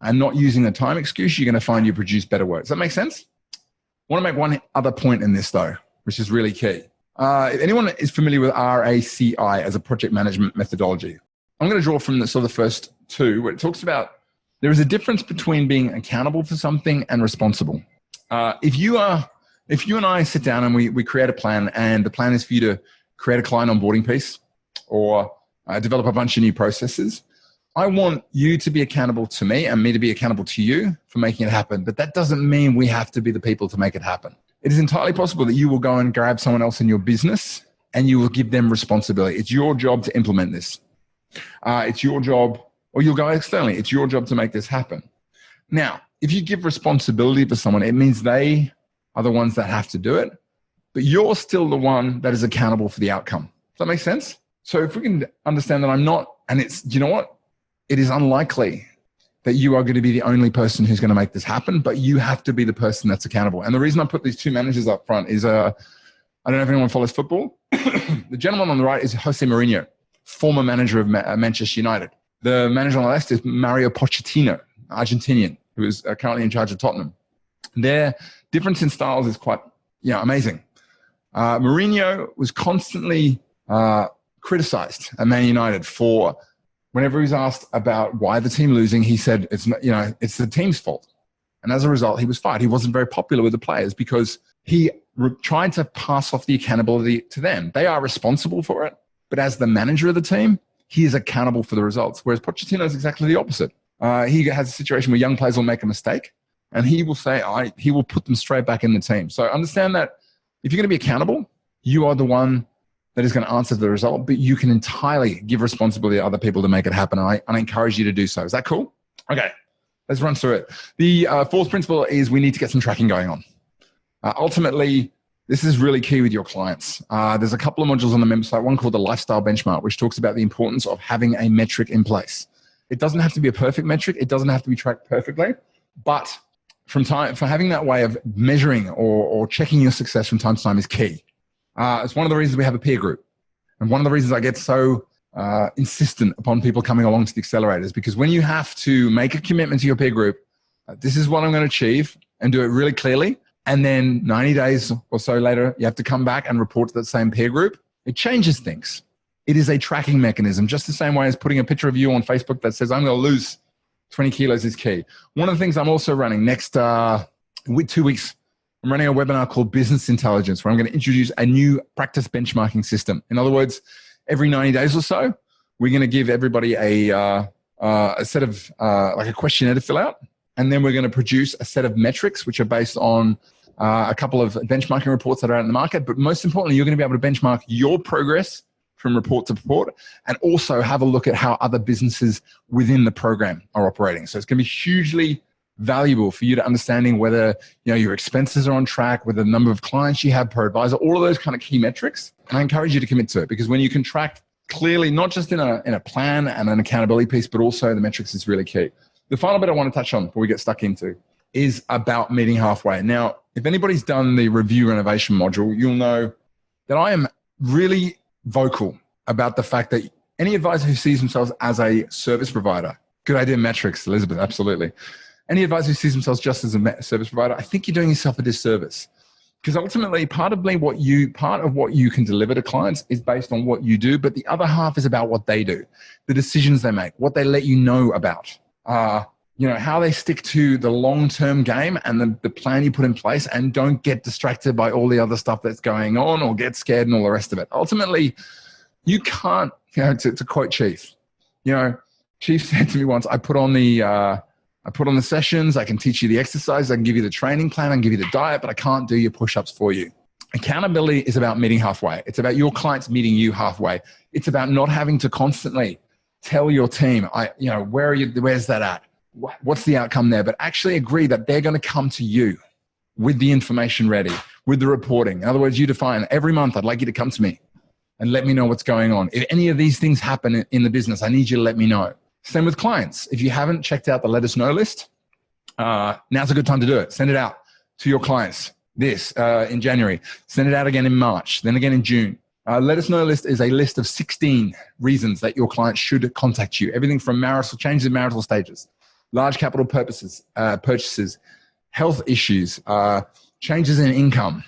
and not using the time excuse, you're going to find you produce better work. Does that make sense? I want to make one other point in this, though, which is really key. If anyone is familiar with RACI as a project management methodology, I'm going to draw from the first two, where it talks about there is a difference between being accountable for something and responsible. If you and I sit down and we create a plan, and the plan is for you to create a client onboarding piece or develop a bunch of new processes, I want you to be accountable to me and me to be accountable to you for making it happen. But that doesn't mean we have to be the people to make it happen. It is entirely possible that you will go and grab someone else in your business and you will give them responsibility. It's your job to implement this. It's your job, or you'll go externally. It's your job to make this happen. Now, if you give responsibility for someone, it means they are the ones that have to do it, but you're still the one that is accountable for the outcome. Does that make sense? So if we can understand that I'm not, and it's, you know what? It is unlikely that you are going to be the only person who's going to make this happen, but you have to be the person that's accountable. And the reason I put these two managers up front is I don't know if anyone follows football. The gentleman on the right is Jose Mourinho, former manager of Manchester United. The manager on the left is Mario Pochettino, Argentinian, who is currently in charge of Tottenham. Their difference in styles is quite amazing. Mourinho was constantly criticized at Man United for whenever he was asked about why the team losing, he said it's not, it's the team's fault. And as a result, he was fired. He wasn't very popular with the players because he tried to pass off the accountability to them. They are responsible for it, but as the manager of the team, he is accountable for the results. Whereas Pochettino is exactly the opposite. He has a situation where young players will make a mistake, and he will say, he will put them straight back in the team. So understand that if you're going to be accountable, you are the one that is going to answer the result, but you can entirely give responsibility to other people to make it happen. And I encourage you to do so. Is that cool? Okay, let's run through it. The fourth principle is we need to get some tracking going on. Ultimately, this is really key with your clients. There's a couple of modules on the member site, one called the Lifestyle Benchmark, which talks about the importance of having a metric in place. It doesn't have to be a perfect metric. It doesn't have to be tracked perfectly, but for having that way of measuring or checking your success from time to time is key. It's one of the reasons we have a peer group. And one of the reasons I get so insistent upon people coming along to the accelerators, because when you have to make a commitment to your peer group, this is what I'm going to achieve, and do it really clearly. And then 90 days or so later, you have to come back and report to that same peer group. It changes things. It is a tracking mechanism, just the same way as putting a picture of you on Facebook that says, I'm going to lose 20 kilos is key. One of the things I'm also running next 2 weeks, I'm running a webinar called Business Intelligence, where I'm going to introduce a new practice benchmarking system. In other words, every 90 days or so, we're going to give everybody a set of like a questionnaire to fill out. And then we're going to produce a set of metrics, which are based on a couple of benchmarking reports that are out in the market. But most importantly, you're going to be able to benchmark your progress from report to report, and also have a look at how other businesses within the program are operating. So it's going to be hugely valuable for you to understanding whether your expenses are on track, whether the number of clients you have per advisor, all of those kind of key metrics. And I encourage you to commit to it, because when you can track clearly, not just in a plan and an accountability piece, but also the metrics is really key. The final bit I want to touch on before we get stuck into is about meeting halfway. Now, if anybody's done the review renovation module, you'll know that I am really vocal about the fact that any advisor who sees themselves as a service provider, good idea, metrics, Elizabeth, absolutely. Any advisor who sees themselves just as a service provider, I think you're doing yourself a disservice. Because ultimately, part of what you can deliver to clients is based on what you do, but the other half is about what they do, the decisions they make, what they let you know about, how they stick to the long-term game and the plan you put in place, and don't get distracted by all the other stuff that's going on or get scared and all the rest of it. Ultimately, you can't, to quote Chief, Chief said to me once, I put on the sessions, I can teach you the exercise, I can give you the training plan, I can give you the diet, but I can't do your push-ups for you. Accountability is about meeting halfway. It's about your clients meeting you halfway. It's about not having to constantly tell your team, where are you, where's that at? What's the outcome there? But actually agree that they're going to come to you with the information ready, with the reporting. In other words, you define every month, I'd like you to come to me and let me know what's going on. If any of these things happen in the business, I need you to let me know. Same with clients. If you haven't checked out the Let Us Know list, now's a good time to do it. Send it out to your clients in January. Send it out again in March, then again in June. Let Us Know list is a list of 16 reasons that your clients should contact you. Everything from changes in marital stages, large capital purchases, health issues, changes in income.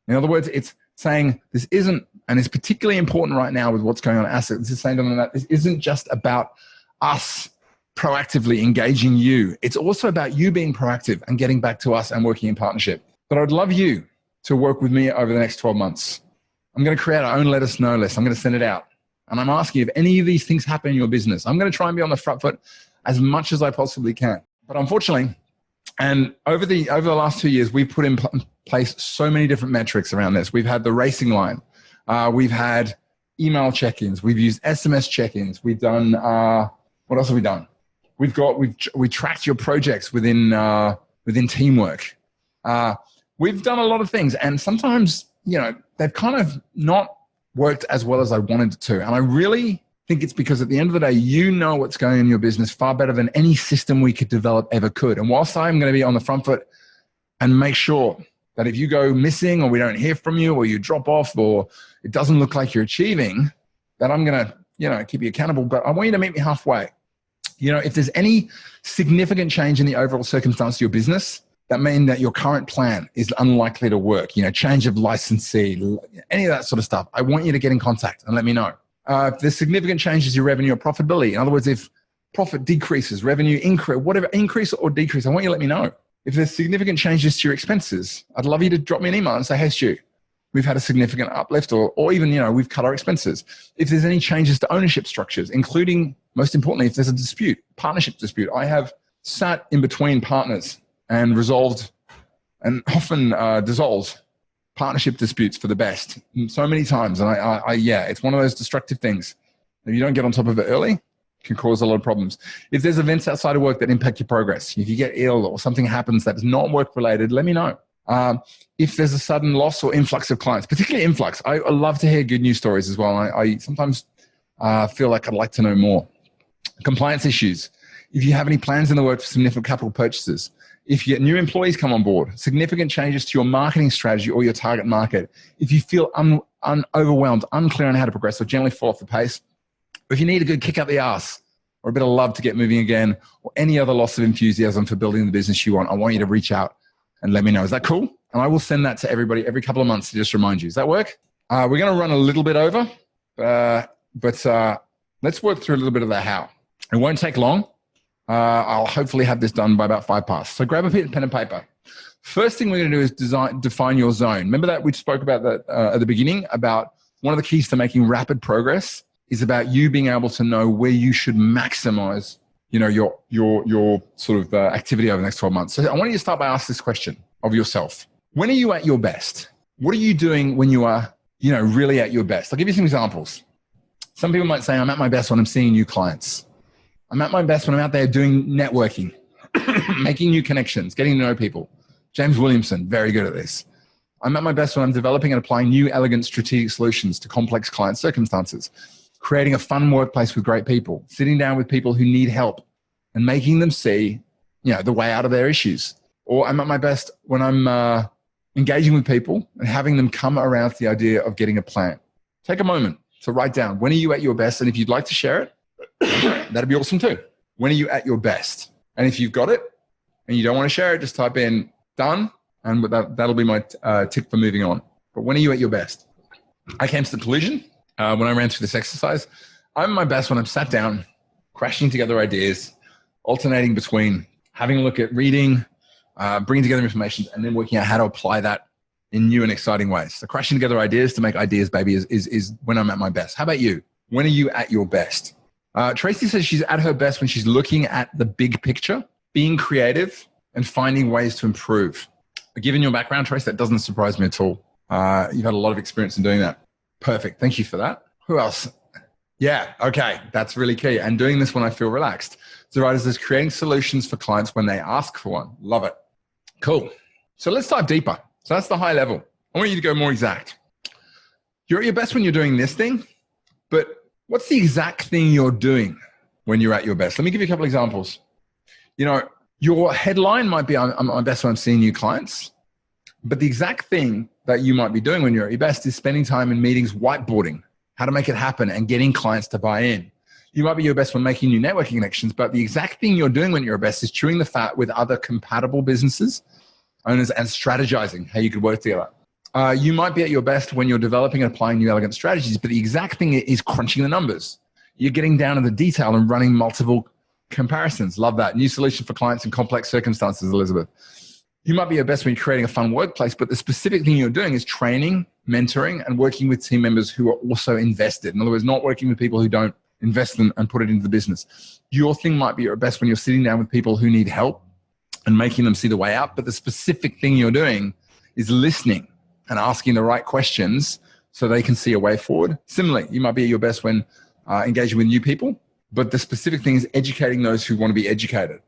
In other words, it's saying this isn't, and it's particularly important right now with what's going on in assets, this is saying that this isn't just about us proactively engaging you. It's also about you being proactive and getting back to us and working in partnership. But I'd love you to work with me over the next 12 months. I'm going to create our own Let Us Know list. I'm going to send it out. And I'm asking if any of these things happen in your business. I'm going to try and be on the front foot as much as I possibly can. But unfortunately, and over the last 2 years, we've put in place so many different metrics around this. We've had the racing line. We've had email check-ins. We've used SMS check-ins. We've done, what else have we done? We tracked your projects within teamwork. We've done a lot of things, and sometimes, they've kind of not worked as well as I wanted it to. And I really think it's because at the end of the day, you know what's going on in your business far better than any system we could develop ever could. And whilst I'm going to be on the front foot and make sure that if you go missing or we don't hear from you or you drop off or it doesn't look like you're achieving, that I'm going to, keep you accountable. But I want you to meet me halfway. If there's any significant change in the overall circumstance of your business, that means that your current plan is unlikely to work, change of licensee, any of that sort of stuff. I want you to get in contact and let me know. If there's significant changes to your revenue or profitability, in other words, if profit decreases, revenue increase, whatever, increase or decrease, I want you to let me know. If there's significant changes to your expenses, I'd love you to drop me an email and say, hey, Stu, we've had a significant uplift or even, we've cut our expenses. If there's any changes to ownership structures, including, most importantly, if there's a dispute, partnership dispute, I have sat in between partners and resolved and often dissolved partnership disputes for the best so many times. And it's one of those destructive things. If you don't get on top of it early, it can cause a lot of problems. If there's events outside of work that impact your progress, if you get ill or something happens that is not work related, let me know. If there's a sudden loss or influx of clients, particularly influx, I love to hear good news stories as well. I sometimes feel like I'd like to know more. Compliance issues. If you have any plans in the works for significant capital purchases, if you get new employees come on board, significant changes to your marketing strategy or your target market, if you feel overwhelmed, unclear on how to progress or generally fall off the pace, or if you need a good kick up the ass or a bit of love to get moving again, or any other loss of enthusiasm for building the business you want, I want you to reach out and let me know. Is that cool? And I will send that to everybody every couple of months to just remind you. Does that work? We're going to run a little bit over, but let's work through a little bit of the how. It won't take long. I'll hopefully have this done by about 5 past. So grab a pen and paper. First thing we're going to do is define your zone. Remember that we spoke about that at the beginning, about one of the keys to making rapid progress is about you being able to know where you should maximize your sort of activity over the next 12 months. So I want you to start by asking this question of yourself. When are you at your best? What are you doing when you are, really at your best? I'll give you some examples. Some people might say, I'm at my best when I'm seeing new clients. I'm at my best when I'm out there doing networking, making new connections, getting to know people. James Williamson, very good at this. I'm at my best when I'm developing and applying new, elegant, strategic solutions to complex client circumstances, creating a fun workplace with great people, sitting down with people who need help and making them see, the way out of their issues. Or I'm at my best when I'm engaging with people and having them come around to the idea of getting a plan. Take a moment to write down, when are you at your best? And if you'd like to share it, that'd be awesome too. When are you at your best? And if you've got it and you don't want to share it, just type in done. And that'll be my tick for moving on. But when are you at your best? I came to the conclusion when I ran through this exercise, I'm at my best when I'm sat down, crashing together ideas, alternating between having a look at reading, bringing together information, and then working out how to apply that in new and exciting ways. So crashing together ideas to make ideas, baby, is when I'm at my best. How about you? When are you at your best? Tracy says she's at her best when she's looking at the big picture, being creative, and finding ways to improve. Given your background, Tracy, that doesn't surprise me at all. You've had a lot of experience in doing that. Perfect. Thank you for that. Who else? Yeah. Okay. That's really key. And doing this when I feel relaxed. So right, is creating solutions for clients when they ask for one. Love it. Cool. So let's dive deeper. So that's the high level. I want you to go more exact. You're at your best when you're doing this thing, but what's the exact thing you're doing when you're at your best? Let me give you a couple examples. Your headline might be, I'm at my best when I'm seeing new clients, but the exact thing that you might be doing when you're at your best is spending time in meetings, whiteboarding, how to make it happen and getting clients to buy in. You might be your best when making new networking connections, but the exact thing you're doing when you're at best is chewing the fat with other compatible businesses owners and strategizing how you could work together. You might be at your best when you're developing and applying new elegant strategies, but the exact thing is crunching the numbers. You're getting down to the detail and running multiple comparisons. Love that. New solution for clients in complex circumstances, Elizabeth. You might be your best when you're creating a fun workplace, but the specific thing you're doing is training, mentoring, and working with team members who are also invested. In other words, not working with people who don't invest in and put it into the business. Your thing might be your best when you're sitting down with people who need help and making them see the way out. But the specific thing you're doing is listening and asking the right questions so they can see a way forward. Similarly, you might be at your best when engaging with new people, but the specific thing is educating those who want to be educated.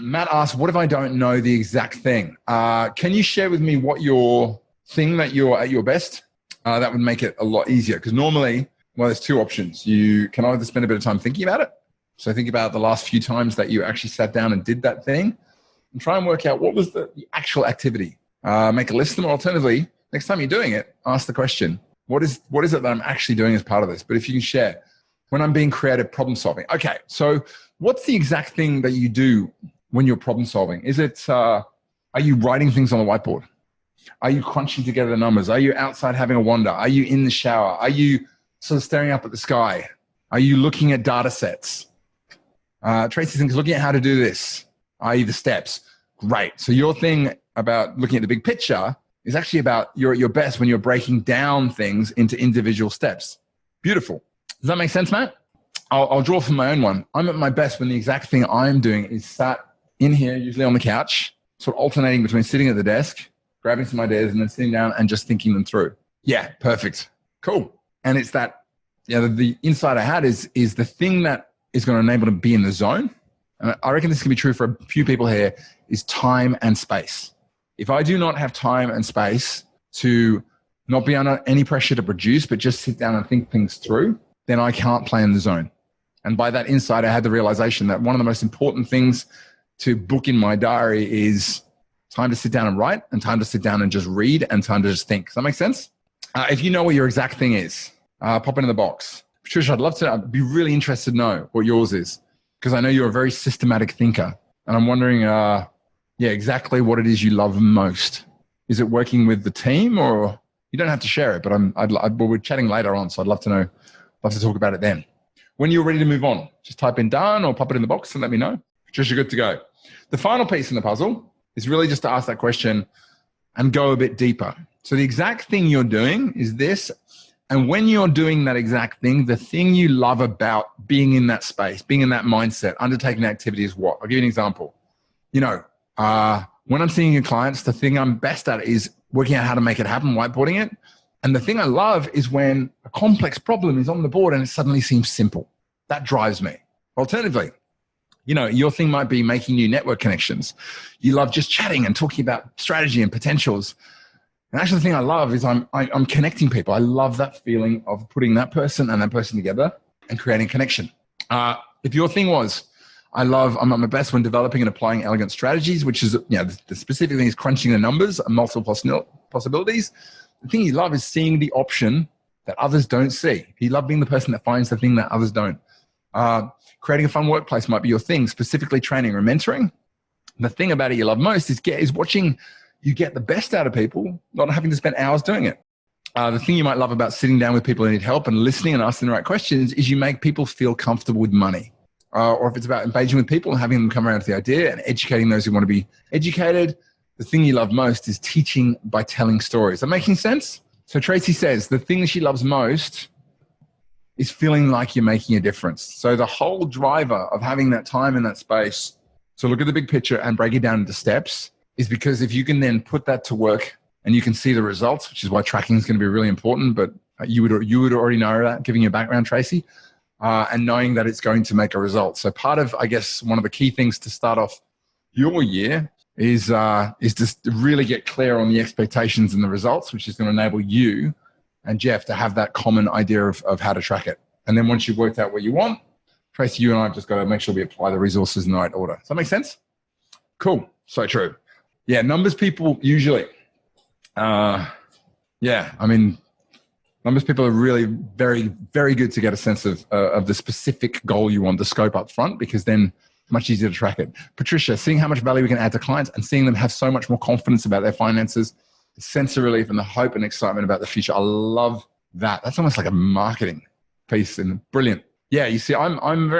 Matt asks, what if I don't know the exact thing? Can you share with me what your thing that you're at your best? That would make it a lot easier, because normally, well, there's two options. You can either spend a bit of time thinking about it. So think about the last few times that you actually sat down and did that thing and try and work out what was the actual activity. make a list of them. Or alternatively, next time you're doing it, ask the question, what is it that I'm actually doing as part of this? But if you can share, when I'm being creative, problem solving. Okay, so what's the exact thing that you do when you're problem solving? Is it, are you writing things on the whiteboard? Are you crunching together the numbers? Are you outside having a wander? Are you in the shower? Are you sort of staring up at the sky? Are you looking at data sets? Tracy thinks looking at how to do this, i.e. the steps. Great. So your thing about looking at the big picture is actually about you're at your best when you're breaking down things into individual steps. Beautiful. Does that make sense, Matt? I'll draw from my own one. I'm at my best when the exact thing I'm doing is sat in here, usually on the couch, sort of alternating between sitting at the desk, grabbing some ideas, and then sitting down and just thinking them through. Yeah, perfect. Cool. And it's that, the insight I had is the thing that is going to enable to be in the zone. And I reckon this can be true for a few people here, is time and space. If I do not have time and space to not be under any pressure to produce, but just sit down and think things through, then I can't play in the zone. And by that insight, I had the realization that one of the most important things to book in my diary is time to sit down and write, and time to sit down and just read, and time to just think. Does that make sense? If you know what your exact thing is, pop it in the box. Patricia, I'd love to know. I'd be really interested to know what yours is, because I know you're a very systematic thinker. And I'm wondering, exactly what it is you love most. Is it working with the team, or you don't have to share it, but we're chatting later on, so I'd love to talk about it then. When you're ready to move on, just type in done or pop it in the box and let me know. Patricia, good to go. The final piece in the puzzle is really just to ask that question and go a bit deeper. So the exact thing you're doing is this. And when you're doing that exact thing, the thing you love about being in that space, being in that mindset, undertaking the activity is what? I'll give you an example. When I'm seeing your clients, the thing I'm best at is working out how to make it happen, whiteboarding it. And the thing I love is when a complex problem is on the board and it suddenly seems simple. That drives me. Alternatively, your thing might be making new network connections. You love just chatting and talking about strategy and potentials. And actually the thing I love is I'm connecting people. I love that feeling of putting that person and that person together and creating connection. If your thing was, I'm at my best when developing and applying elegant strategies, which is, the specific thing is crunching the numbers and multiple possibilities. The thing you love is seeing the option that others don't see. You love being the person that finds the thing that others don't. Creating a fun workplace might be your thing, specifically training or mentoring. And the thing about it you love most is watching you get the best out of people, not having to spend hours doing it. The thing you might love about sitting down with people who need help and listening and asking the right questions is you make people feel comfortable with money. Or if it's about engaging with people and having them come around to the idea and educating those who want to be educated, the thing you love most is teaching by telling stories. Is that making sense? So Tracy says the thing she loves most is feeling like you're making a difference. So the whole driver of having that time and that space to look at the big picture and break it down into steps is because if you can then put that to work and you can see the results, which is why tracking is going to be really important, but you would already know that, giving you a background, Tracy, and knowing that it's going to make a result. So part of, I guess, one of the key things to start off your year is just to really get clear on the expectations and the results, which is going to enable you and Jeff to have that common idea of how to track it. And then once you've worked out what you want, Tracy, you and I have just got to make sure we apply the resources in the right order. Does that make sense? Cool. So true. Yeah, numbers people usually. Numbers people are really very, very good to get a sense of the specific goal you want, the scope up front, because then it's much easier to track it. Patricia, seeing how much value we can add to clients and seeing them have so much more confidence about their finances, the sense of relief and the hope and excitement about the future. I love that. That's almost like a marketing piece, and brilliant. Yeah, you see, I'm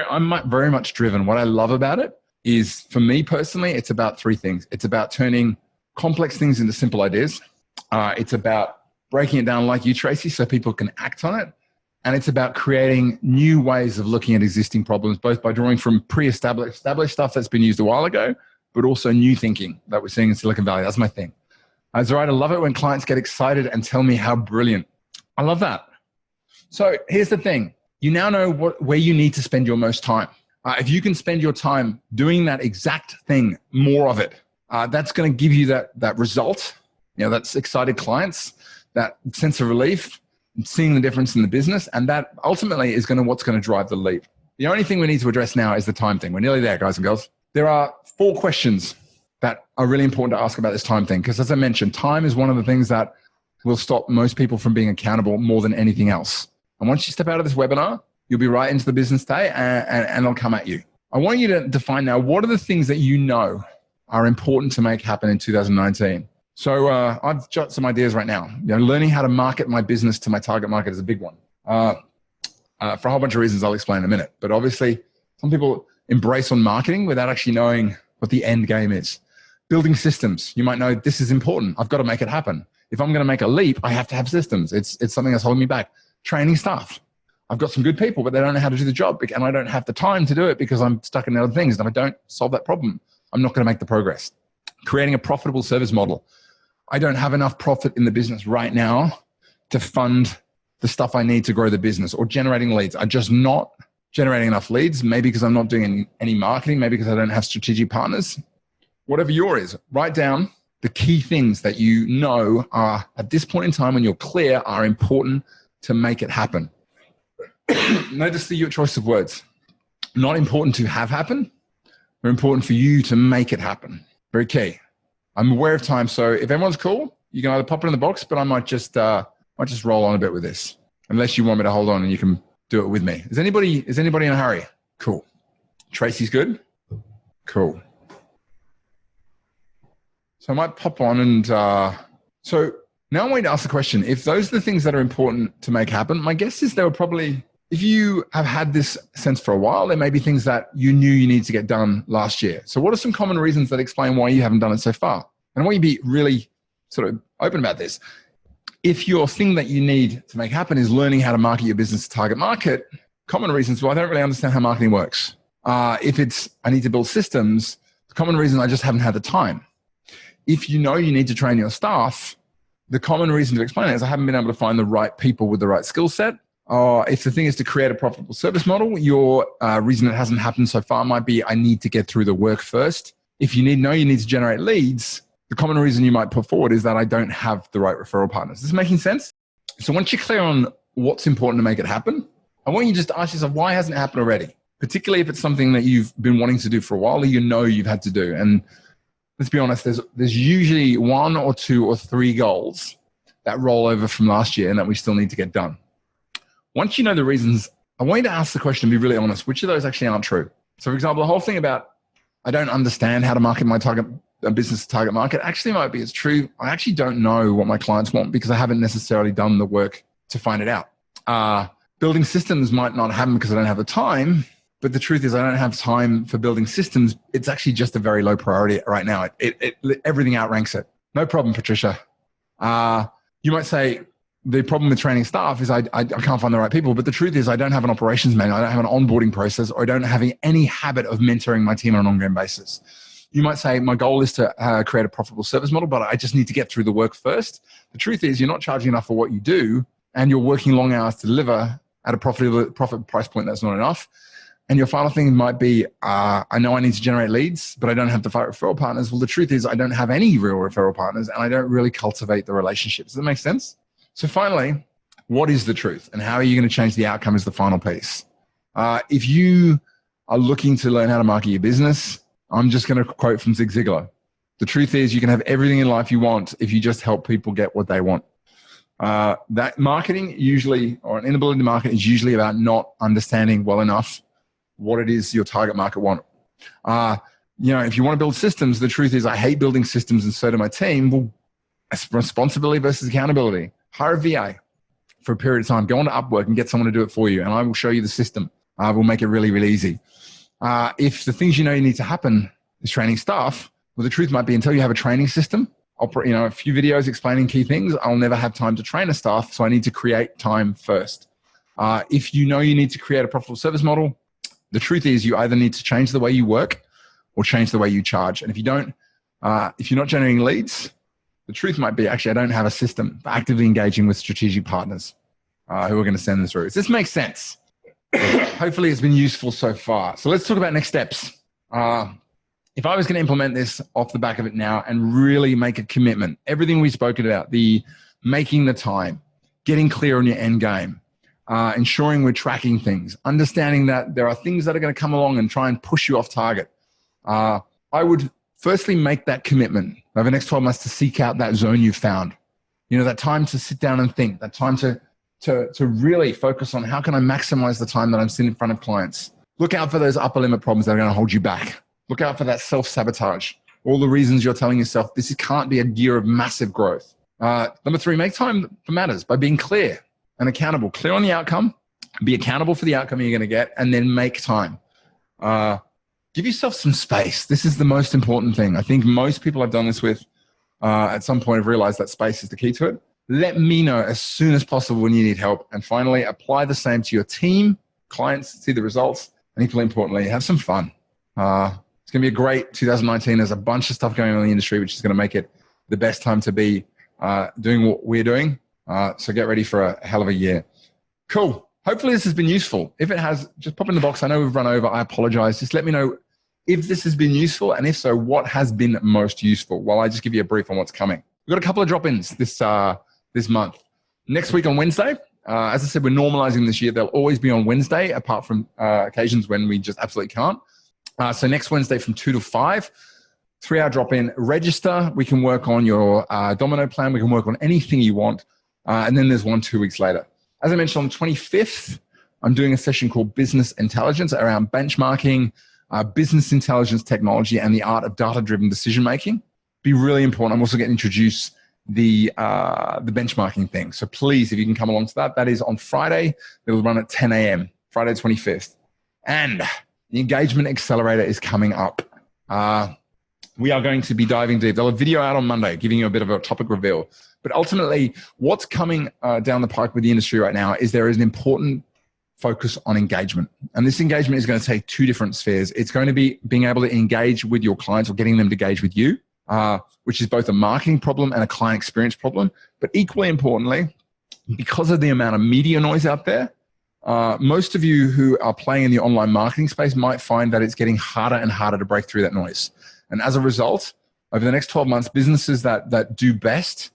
very much driven. What I love about it is, for me personally, it's about three things. It's about turning complex things into simple ideas. It's about breaking it down like you, Tracy, so people can act on it. And it's about creating new ways of looking at existing problems, both by drawing from pre-established stuff that's been used a while ago, but also new thinking that we're seeing in Silicon Valley. That's my thing. That's right. I love it when clients get excited and tell me how brilliant. I love that. So here's the thing. You now know where you need to spend your most time. If you can spend your time doing that exact thing, more of it, that's going to give you that result. That's excited clients, that sense of relief, seeing the difference in the business, and that ultimately is what's going to drive the leap. The only thing we need to address now is the time thing. We're nearly there, guys and girls. There are 4 questions that are really important to ask about this time thing. Because as I mentioned, time is one of the things that will stop most people from being accountable more than anything else. And once you step out of this webinar, you'll be right into the business day and they'll come at you. I want you to define now, what are the things that you know are important to make happen in 2019? So I've got some ideas right now. Learning how to market my business to my target market is a big one. For a whole bunch of reasons I'll explain in a minute. But obviously, some people embrace on marketing without actually knowing what the end game is. Building systems. You might know this is important. I've got to make it happen. If I'm going to make a leap, I have to have systems. It's something that's holding me back. Training staff. I've got some good people, but they don't know how to do the job, and I don't have the time to do it because I'm stuck in other things. And if I don't solve that problem, I'm not going to make the progress. Creating a profitable service model. I don't have enough profit in the business right now to fund the stuff I need to grow the business, or generating leads. I'm just not generating enough leads, maybe because I'm not doing any marketing, maybe because I don't have strategic partners. Whatever yours is, write down the key things that you know are, at this point in time when you're clear, are important to make it happen. Notice your choice of words. Not important to have happen, they're important for you to make it happen. Very key. I'm aware of time, so if everyone's cool, you can either pop it in the box, but I might just roll on a bit with this, unless you want me to hold on and you can do it with me. Is anybody in a hurry? Cool. Tracy's good? Cool. So I might pop on and so now I want you to ask the question, if those are the things that are important to make happen, my guess is there were probably, if you have had this sense for a while, there may be things that you knew you needed to get done last year. So what are some common reasons that explain why you haven't done it so far? And I want you to be really sort of open about this. If your thing that you need to make happen is learning how to market your business to target market, common reasons, well, I don't really understand how marketing works. If it's, I need to build systems, the common reason, I just haven't had the time. If you know you need to train your staff, the common reason to explain it is I haven't been able to find the right people with the right skill set. If the thing is to create a profitable service model, your reason it hasn't happened so far might be I need to get through the work first. If you know you need to generate leads, the common reason you might put forward is that I don't have the right referral partners. Is this making sense? So once you're clear on what's important to make it happen, I want you just to ask yourself, why hasn't it happened already? Particularly if it's something that you've been wanting to do for a while or you know you've had to do. And let's be honest, there's usually 1 or 2 or 3 goals that roll over from last year and that we still need to get done. Once you know the reasons, I want you to ask the question, be really honest, which of those actually aren't true? So for example, the whole thing about I don't understand how to market my business target market actually might be it's true. I actually don't know what my clients want because I haven't necessarily done the work to find it out. Building systems might not happen because I don't have the time, but the truth is I don't have time for building systems. It's actually just a very low priority right now. Everything outranks it. No problem, Patricia. You might say the problem with training staff is I can't find the right people, but the truth is I don't have an operations manual. I don't have an onboarding process, or I don't have any habit of mentoring my team on an ongoing basis. You might say my goal is to create a profitable service model, but I just need to get through the work first. The truth is you're not charging enough for what you do, and you're working long hours to deliver at a profit price point that's not enough. And your final thing might be, I know I need to generate leads, but I don't have the right referral partners. Well, the truth is I don't have any real referral partners, and I don't really cultivate the relationships. Does that make sense? So finally, what is the truth, and how are you going to change the outcome is the final piece. If you are looking to learn how to market your business, I'm just going to quote from Zig Ziglar. The truth is you can have everything in life you want if you just help people get what they want. That marketing usually, or an inability to market, is usually about not understanding well enough what it is your target market want. If you want to build systems, the truth is I hate building systems and so do my team. Well, responsibility versus accountability. Hire a VA for a period of time. Go on to Upwork and get someone to do it for you, and I will show you the system. We'll make it really, really easy. If the things you need to happen is training staff, well, the truth might be until you have a training system, a few videos explaining key things, I'll never have time to train a staff, so I need to create time first. If you need to create a profitable service model, the truth is you either need to change the way you work or change the way you charge. And if you don't, if you're not generating leads, the truth might be, actually, I don't have a system for actively engaging with strategic partners who are going to send this through. Does this make sense? Hopefully it's been useful so far. So let's talk about next steps. If I was going to implement this off the back of it now and really make a commitment, everything we've spoken about, the making the time, getting clear on your end game, ensuring we're tracking things, understanding that there are things that are going to come along and try and push you off target. I would firstly, make that commitment over the next 12 months to seek out that zone you found. That time to sit down and think, that time to really focus on how can I maximize the time that I'm sitting in front of clients. Look out for those upper limit problems that are going to hold you back. Look out for that self-sabotage. All the reasons you're telling yourself this can't be a year of massive growth. Number 3, make time for matters by being clear and accountable. Clear on the outcome, be accountable for the outcome you're going to get, and then make time. Give yourself some space. This is the most important thing. I think most people I've done this with at some point have realized that space is the key to it. Let me know as soon as possible when you need help. And finally, apply the same to your team, clients, see the results, and equally importantly, have some fun. It's going to be a great 2019. There's a bunch of stuff going on in the industry, which is going to make it the best time to be doing what we're doing. So get ready for a hell of a year. Cool. Hopefully this has been useful. If it has, just pop in the box. I know we've run over. I apologize. Just let me know if this has been useful, and if so, what has been most useful, while I just give you a brief on what's coming. We've got a couple of drop-ins this month. Next week on Wednesday, as I said, we're normalizing this year. They'll always be on Wednesday, apart from occasions when we just absolutely can't. So next Wednesday from 2 to 5, 3-hour drop-in. Register. We can work on your domino plan. We can work on anything you want. And then there's one 2 weeks later. As I mentioned, on the 25th, I'm doing a session called Business Intelligence around benchmarking, business intelligence technology, and the art of data-driven decision-making. Be really important. I'm also going to introduce the benchmarking thing. So please, if you can come along to that, that is on Friday. It'll run at 10 a.m., Friday 25th. And the Engagement Accelerator is coming up. We are going to be diving deep. There'll be a video out on Monday giving you a bit of a topic reveal. But ultimately, what's coming down the pike with the industry right now is there is an important focus on engagement. And this engagement is going to take 2 different spheres. It's going to be being able to engage with your clients or getting them to engage with you, which is both a marketing problem and a client experience problem. But equally importantly, because of the amount of media noise out there, most of you who are playing in the online marketing space might find that it's getting harder and harder to break through that noise. And as a result, over the next 12 months, businesses that do best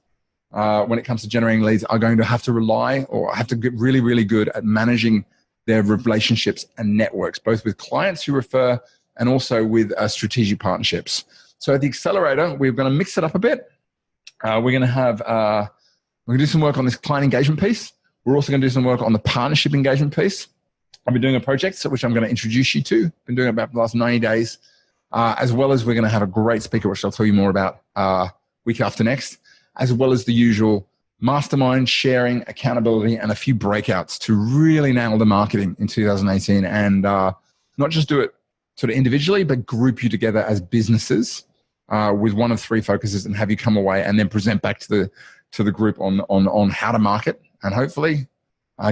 when it comes to generating leads are going to have to rely or have to get really, really good at managing their relationships and networks, both with clients who refer and also with strategic partnerships. So at the Accelerator, we're going to mix it up a bit. We're going to do some work on this client engagement piece. We're also going to do some work on the partnership engagement piece. I've been doing a project which I'm going to introduce you to. Been doing it about the last 90 days, as well as we're going to have a great speaker, which I'll tell you more about week after next, as well as the usual mastermind, sharing, accountability, and a few breakouts to really nail the marketing in 2018 and not just do it sort of individually, but group you together as businesses with one of 3 focuses and have you come away and then present back to the group on how to market and hopefully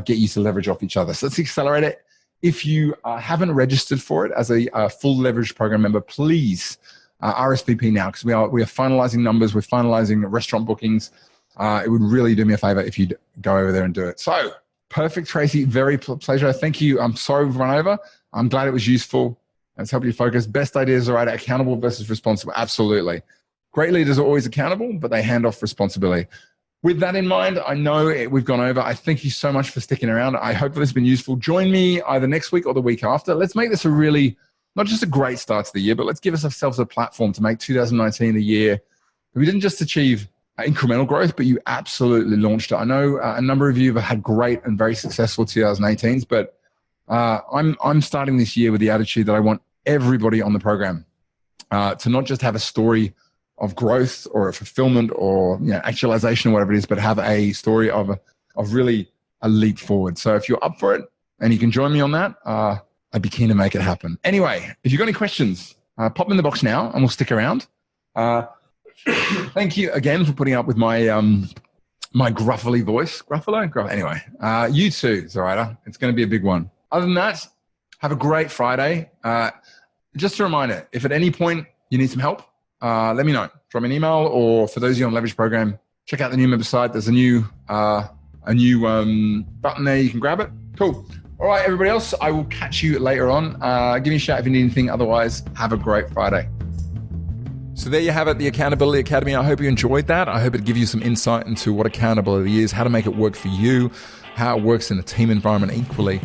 get you to leverage off each other. So let's accelerate it. If you haven't registered for it as a full leverage program member, please RSVP now, because we are finalizing numbers. We're finalizing restaurant bookings. It would really do me a favor if you'd go over there and do it. So perfect, Tracy. Very pleasure. Thank you. I'm sorry we've run over. I'm glad it was useful. It's helped you focus. Best ideas are either accountable versus responsible. Absolutely. Great leaders are always accountable, but they hand off responsibility. With that in mind, I know we've gone over. I thank you so much for sticking around. I hope this has been useful. Join me either next week or the week after. Let's make this a really, not just a great start to the year, but let's give ourselves a platform to make 2019 a year. We didn't just achieve incremental growth, but you absolutely launched it. I know a number of you have had great and very successful 2018s, but I'm starting this year with the attitude that I want everybody on the program to not just have a story of growth or a fulfillment or actualization or whatever it is, but have a story of really a leap forward. So if you're up for it and you can join me on that, I'd be keen to make it happen. Anyway, if you've got any questions, pop them in the box now and we'll stick around. Thank you again for putting up with my my gruffly voice. Anyway, you too, Zoraida. It's going to be a big one. Other than that, have a great Friday. Just a reminder, if at any point you need some help, let me know. Drop me an email, or for those of you on Leverage Program, check out the new member site. There's a new button there. You can grab it. Cool. All right, everybody else, I will catch you later on. Give me a shout if you need anything. Otherwise, have a great Friday. So there you have it, the Accountability Academy. I hope you enjoyed that. I hope it gives you some insight into what accountability is, how to make it work for you, how it works in a team environment equally.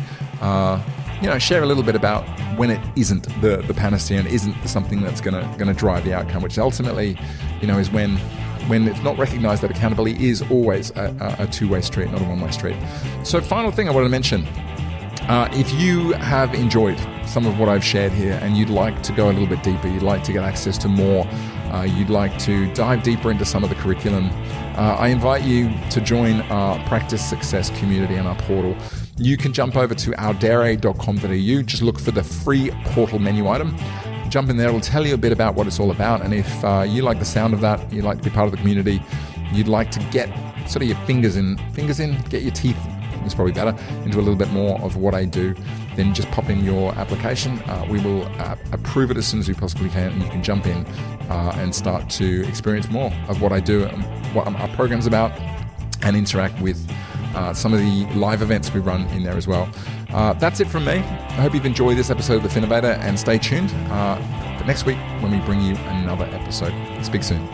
share a little bit about when it isn't the panacea and isn't something that's gonna drive the outcome, which ultimately, is when it's not recognized that accountability is always a two-way street, not a one-way street. So final thing I wanted to mention, if you have enjoyed some of what I've shared here and you'd like to go a little bit deeper, you'd like to get access to more, you'd like to dive deeper into some of the curriculum, I invite you to join our Practice Success community and our portal. You can jump over to ourdere.com.au, just look for the free portal menu item. Jump in there, it'll tell you a bit about what it's all about. And if you like the sound of that, you'd like to be part of the community, you'd like to get sort of your fingers in, get your teeth, it's probably better, into a little bit more of what I do, then just pop in your application. We will approve it as soon as we possibly can, and you can jump in and start to experience more of what I do, and what our program's about, and interact with some of the live events we run in there as well. That's it from me. I hope you've enjoyed this episode of The Finnovator, and stay tuned for next week when we bring you another episode. Speak soon.